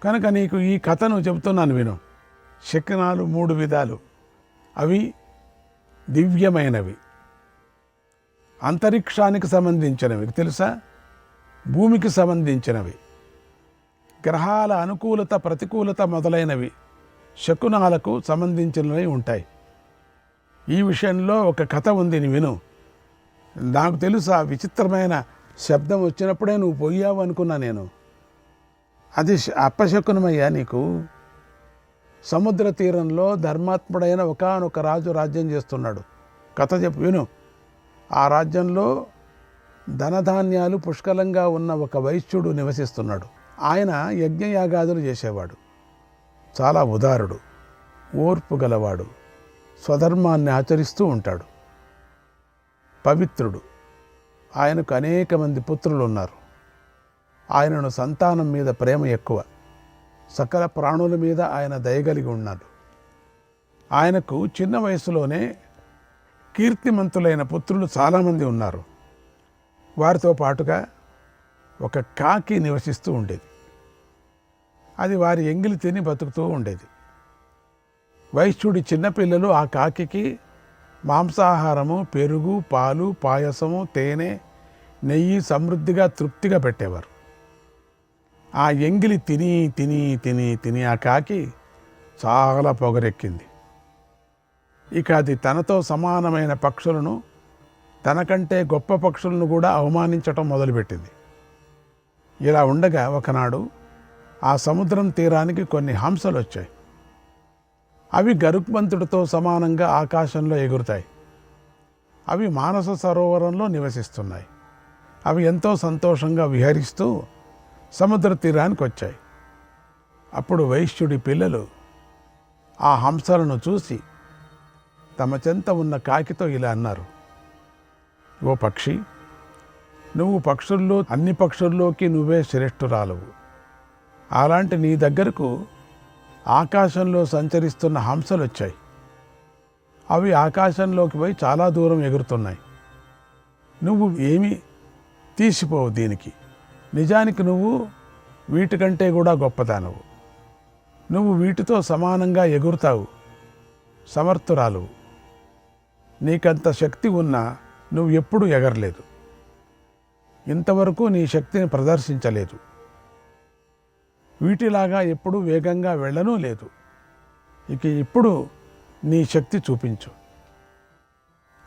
కనుక నీకు ఈ కథను చెబుతున్నాను విను. శకునాలు 3 విధాలు. అవి దివ్యమైనవి, అంతరిక్షానికి సంబంధించినవి తెలుసా, భూమికి సంబంధించినవి, గ్రహాల అనుకూలత ప్రతికూలత మొదలైనవి శకునాలకు సంబంధించినవి ఉంటాయి. ఈ విషయంలో ఒక కథ ఉంది, నీ విను. నాకు తెలుసు, ఆ విచిత్రమైన శబ్దం వచ్చినప్పుడే నువ్వు పోయావు అనుకున్నా నేను. అది అప్పశకునమయ్యా నీకు. సముద్ర తీరంలో ధర్మాత్ముడైన ఒకానొక రాజు రాజ్యం చేస్తున్నాడు. కథ చెప్పు విను. ఆ రాజ్యంలో ధనధాన్యాలు పుష్కలంగా ఉన్న ఒక వైశ్యుడు నివసిస్తున్నాడు. ఆయన యజ్ఞయాగాదులు చేసేవాడు. చాలా ఉదారుడు, ఓర్పు గలవాడు, స్వధర్మాన్ని ఆచరిస్తూ ఉంటాడు. పవిత్రుడు. ఆయనకు అనేక మంది పుత్రులు ఉన్నారు. ఆయనను సంతానం మీద ప్రేమ ఎక్కువ. సకల ప్రాణుల మీద ఆయన దయగలిగి ఉన్నాడు. ఆయనకు చిన్న వయసులోనే కీర్తిమంతులైన పుత్రులు చాలామంది ఉన్నారు. వారితో పాటుగా ఒక కాకి నివసిస్తూ ఉండేది. అది వారి ఎంగిలి తిని బతుకుతూ ఉండేది. వైశ్యుడి చిన్నపిల్లలు ఆ కాకికి మాంసాహారము, పెరుగు, పాలు, పాయసము, తేనె, నెయ్యి సమృద్ధిగా తృప్తిగా పెట్టేవారు. ఆ ఎంగిలి తిని తిని తిని తిని ఆ కాకి చాలా పొగరెక్కింది. ఇక అది తనతో సమానమైన పక్షులను, తనకంటే గొప్ప పక్షులను కూడా అవమానించటం మొదలుపెట్టింది. ఇలా ఉండగా ఒకనాడు ఆ సముద్రం తీరానికి కొన్ని హంసలు వచ్చాయి. అవి గరుత్మంతుడితో సమానంగా ఆకాశంలో ఎగురుతాయి. అవి మానస సరోవరంలో నివసిస్తున్నాయి. అవి ఎంతో సంతోషంగా విహరిస్తూ సముద్ర తీరానికి వచ్చాయి. అప్పుడు వైశ్యుడి పిల్లలు ఆ హంసలను చూసి తమ చెంత ఉన్న కాకితో ఇలా అన్నారు: ఓ పక్షి, నువ్వు పక్షుల్లో అన్ని పక్షుల్లోకి నువ్వే శ్రేష్ఠురాలవు. అలాంటి నీ దగ్గరకు ఆకాశంలో సంచరిస్తున్న హంసలు వచ్చాయి. అవి ఆకాశంలోకి పోయి చాలా దూరం ఎగురుతున్నాయి. నువ్వు ఏమీ తీసిపోవు దీనికి. నిజానికి నువ్వు వీటికంటే కూడా గొప్పదానవు. నువ్వు వీటితో సమానంగా ఎగురుతావు, సమర్థురాలువు. నీకంత శక్తి ఉన్నా నువ్వు ఎప్పుడూ ఎగరలేదు. ఇంతవరకు నీ శక్తిని ప్రదర్శించలేదు. వీటిలాగా ఎప్పుడూ వేగంగా వెళ్ళనూ లేదు. ఇక ఇప్పుడు నీ శక్తి చూపించు,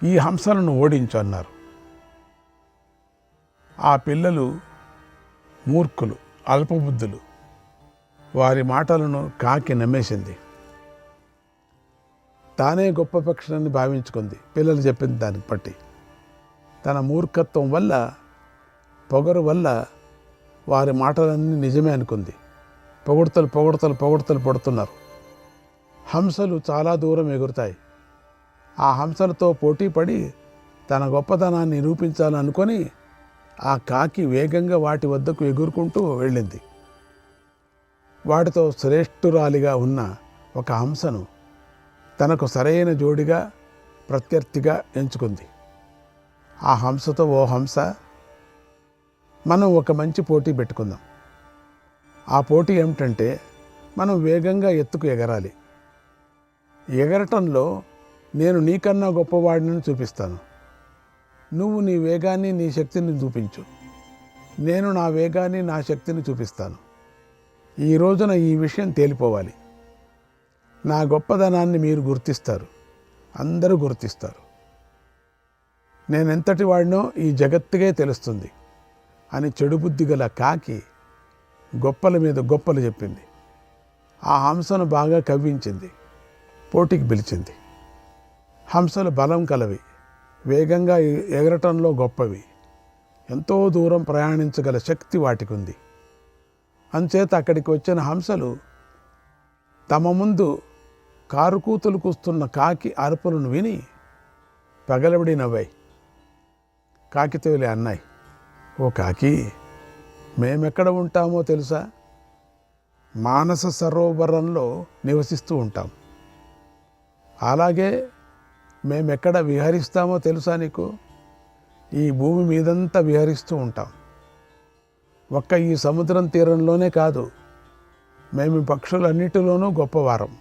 ఈ హంసలను ఓడించు అన్నారు. ఆ పిల్లలు మూర్ఖులు, అల్పబుద్ధులు. వారి మాటలను కాకి నమ్మేసింది. తానే గొప్ప పక్షులని భావించుకుంది. పిల్లలు చెప్పింది దానికి బట్టి తన మూర్ఖత్వం వల్ల, పొగరు వల్ల వారి మాటలన్నీ నిజమే అనుకుంది. పొగడ్తలు పొగడ్తలు పొగడ్తలు పడుతున్నారు. హంసలు చాలా దూరం ఎగురుతాయి. ఆ హంసలతో పోటీ పడి తన గొప్పతనాన్ని నిరూపించాలనుకొని ఆ కాకి వేగంగా వాటి వద్దకు ఎగురుకుంటూ వెళ్ళింది. వాటితో శ్రేష్ఠురాలిగా ఉన్న ఒక హంసను తనకు సరైన జోడిగా, ప్రత్యర్థిగా ఎంచుకుంది. ఆ హంసతో, ఓ హంస, మనం ఒక మంచి పోటీ పెట్టుకుందాం. ఆ పోటీ ఏమిటంటే, మనం వేగంగా ఎత్తుకు ఎగరాలి. ఎగరటంలో నేను నీకన్నా గొప్పవాడిని చూపిస్తాను. నువ్వు నీ వేగాన్ని, నీ శక్తిని చూపించు. నేను నా వేగాన్ని, నా శక్తిని చూపిస్తాను. ఈ రోజున ఈ విషయం తేలిపోవాలి. నా గొప్పదనాన్ని మీరు గుర్తిస్తారు, అందరూ గుర్తిస్తారు. నేనెంతటి వాడినో ఈ జగత్తుకే తెలుస్తుంది అని చెడు బుద్ధి గల కాకి గొప్పల మీద గొప్పలు చెప్పింది. ఆ హంసను బాగా కవ్వించింది, పోటీకి పిలిచింది. హంసలు బలం కలవి, వేగంగా ఎగరటంలో గొప్పవి, ఎంతో దూరం ప్రయాణించగల శక్తి వాటికి ఉంది. అంచేత అక్కడికి వచ్చిన హంసలు తమ ముందు కారుకూతులు కూస్తున్న కాకి అరుపులను విని పగలబడి నవ్వాయి. కాకితోలే అన్నాయి: ఓ కాకి, మేమెక్కడ ఉంటామో తెలుసా? మానస సరోవరంలో నివసిస్తూ ఉంటాం. అలాగే మేమెక్కడ విహరిస్తామో తెలుసా నీకు? ఈ భూమి మీదంతా విహరిస్తూ ఉంటాం. ఒక్క ఈ సముద్రం తీరంలోనే కాదు, మేము పక్షులన్నిటిలోనూ గొప్పవారం,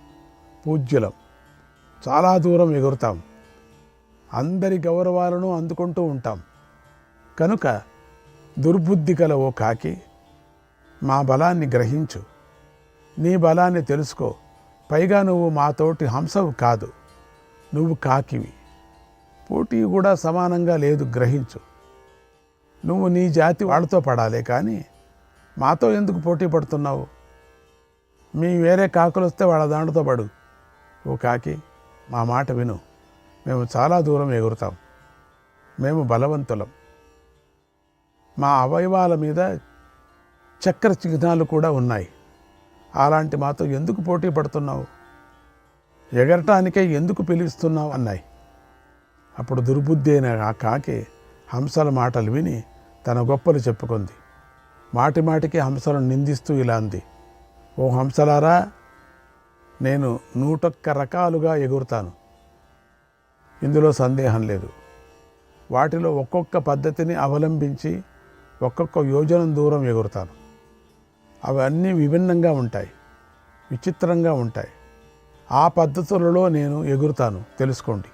పూజ్యులం. చాలా దూరం ఎగురుతాం, అందరి గౌరవాలను అందుకుంటూ ఉంటాం. కనుక దుర్బుద్ధి గల ఓ కాకి, మా బలాన్ని గ్రహించు, నీ బలాన్ని తెలుసుకో. పైగా నువ్వు మాతోటి హంసవు కాదు, నువ్వు కాకివి. పోటీ కూడా సమానంగా లేదు, గ్రహించు. నువ్వు నీ జాతి వాళ్ళతో పడాలే కానీ మాతో ఎందుకు పోటీ పడుతున్నావు? మీ వేరే కాకులు వస్తే వాళ్ళ దాంట్లో పడు. ఓ కాకి, మా మాట విను. మేము చాలా దూరం ఎగురుతాం, మేము బలవంతులం. మా అవయవాల మీద చక్ర చిహ్నాలు కూడా ఉన్నాయి. అలాంటి మాతో ఎందుకు పోటీ పడుతున్నావు? ఎగరటానికే ఎందుకు పిలుస్తున్నావు అన్నాయి. అప్పుడు దుర్బుద్ధి అయిన ఆ కాకి హంసల మాటలు విని తన గొప్పలు చెప్పుకుంది. మాటి మాటికి హంసలను నిందిస్తూ ఇలా అంది: ఓ హంసలారా, నేను 101 రకాలుగా ఎగురుతాను, ఇందులో సందేహం లేదు. వాటిలో ఒక్కొక్క పద్ధతిని అవలంబించి ఒక్కొక్క యోజనం దూరం ఎగురుతాను. అవన్నీ విభిన్నంగా ఉంటాయి, విచిత్రంగా ఉంటాయి. ఆ పద్ధతులలో నేను ఎగురుతాను, తెలుసుకోండి.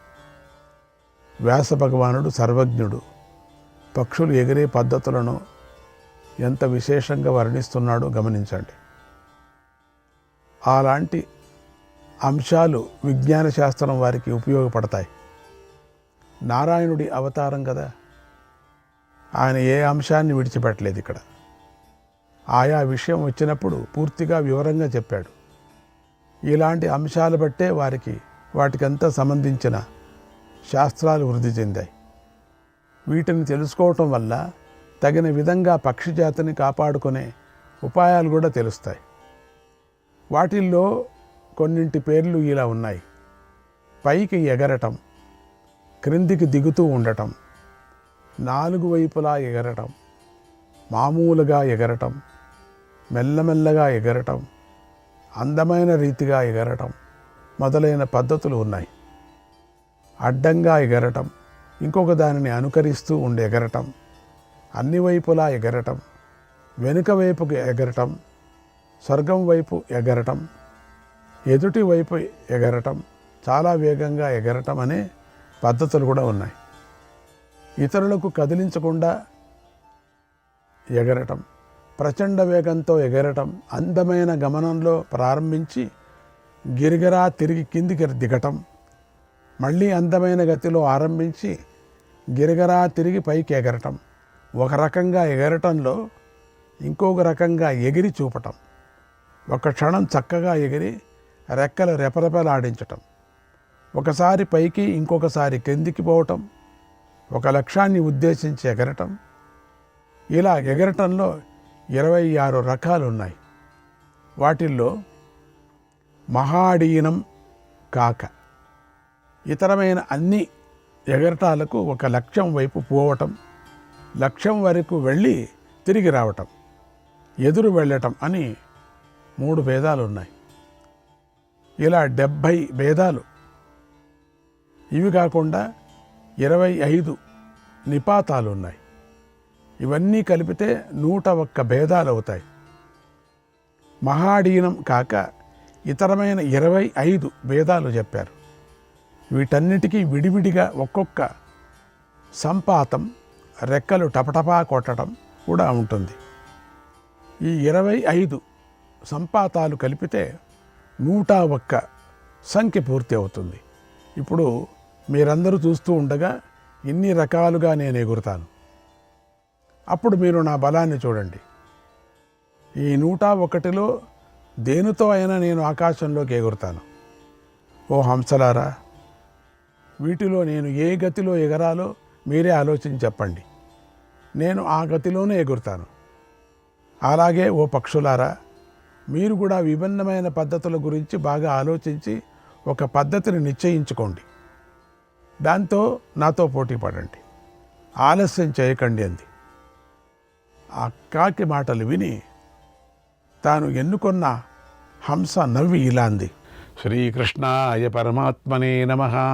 వ్యాస భగవానుడు సర్వజ్ఞుడు. పక్షులు ఎగిరే పద్ధతులను ఎంత విశేషంగా వర్ణిస్తున్నాడో గమనించండి. అలాంటి అంశాలు విజ్ఞాన శాస్త్రం వారికి ఉపయోగపడతాయి. నారాయణుడి అవతారం కదా, ఆయన ఏ అంశాన్ని విడిచిపెట్టలేదు. ఇక్కడ ఆయా విషయం వచ్చినప్పుడు పూర్తిగా వివరంగా చెప్పాడు. ఇలాంటి అంశాలు బట్టే వాటికంతా సంబంధించిన శాస్త్రాలు వృద్ధి చెందాయి. వీటిని తెలుసుకోవటం వల్ల తగిన విధంగా పక్షి జాతిని కాపాడుకునే ఉపాయాలు కూడా తెలుస్తాయి. వాటిల్లో కొన్నింటి పేర్లు ఇలా ఉన్నాయి: పైకి ఎగరటం, క్రిందికి దిగుతూ ఉండటం, 4 వైపులా ఎగరటం, మామూలుగా ఎగరటం, మెల్లమెల్లగా ఎగరటం, అందమైన రీతిగా ఎగరటం మొదలైన పద్ధతులు ఉన్నాయి. అడ్డంగా ఎగరటం, ఇంకొక దానిని అనుకరిస్తూ ఉండి ఎగరటం, అన్ని వైపులా ఎగరటం, వెనుక వైపుకి ఎగరటం, స్వర్గం వైపు ఎగరటం, ఎదుటి వైపు ఎగరటం, చాలా వేగంగా ఎగరటం అనే పద్ధతులు కూడా ఉన్నాయి. ఇతరులకు కదిలించకుండా ఎగరటం, ప్రచండ వేగంతో ఎగరటం, అందమైన గమనంలో ప్రారంభించి గిరిగిరా తిరిగి కిందికి దిగటం, మళ్ళీ అందమైన గతిలో ఆరంభించి గిరిగిరా తిరిగి పైకి ఎగరటం, ఒక రకంగా ఎగరటంలో ఇంకొక రకంగా ఎగిరి చూపటం, ఒక క్షణం చక్కగా ఎగిరి రెక్కలు రెపరెపలాడించటం, ఒకసారి పైకి ఇంకొకసారి కిందికి పోవటం, ఒక లక్ష్యాన్ని ఉద్దేశించి ఎగరటం. ఇలా ఎగరటంలో 26 రకాలు ఉన్నాయి. వాటిల్లో మహాడీనం కాక ఇతరమైన అన్ని ఎగరటాలకు ఒక లక్ష్యం వైపు పోవటం, లక్ష్యం వరకు వెళ్ళి తిరిగి రావటం, ఎదురు వెళ్ళటం అని 3 భేదాలు ఉన్నాయి. ఇలా 70 భేదాలు. ఇవి కాకుండా 25 నిపాతాలు ఉన్నాయి. ఇవన్నీ కలిపితే 101 భేదాలు అవుతాయి. మహాడీనం కాక ఇతరమైన 25 భేదాలు చెప్పారు. వీటన్నిటికీ విడివిడిగా ఒక్కొక్క సంపాతం, రెక్కలు టపటపా కొట్టడం కూడా ఉంటుంది. ఈ 25 సంపాతాలు కలిపితే 101 సంఖ్య పూర్తి అవుతుంది. ఇప్పుడు మీరందరూ చూస్తూ ఉండగా ఇన్ని రకాలుగా నేను ఎగురుతాను. అప్పుడు మీరు నా బలాన్ని చూడండి. ఈ 101లో దేనితో అయినా నేను ఆకాశంలోకి ఎగురుతాను. ఓ హంసలారా, వీటిలో నేను ఏ గతిలో ఎగరాలో మీరే ఆలోచించి చెప్పండి. నేను ఆ గతిలోనే ఎగురుతాను. అలాగే ఓ పక్షులారా, మీరు కూడా విభిన్నమైన పద్ధతుల గురించి బాగా ఆలోచించి ఒక పద్ధతిని నిశ్చయించుకోండి. దాంతో నాతో పోటీ పడండి, ఆలస్యం చేయకండి అంది. ఆ కాకి మాటలు విని తాను ఎన్నుకొన్న హంస నవ్వి ఇలా అంది: శ్రీకృష్ణాయ పరమాత్మనే నమః.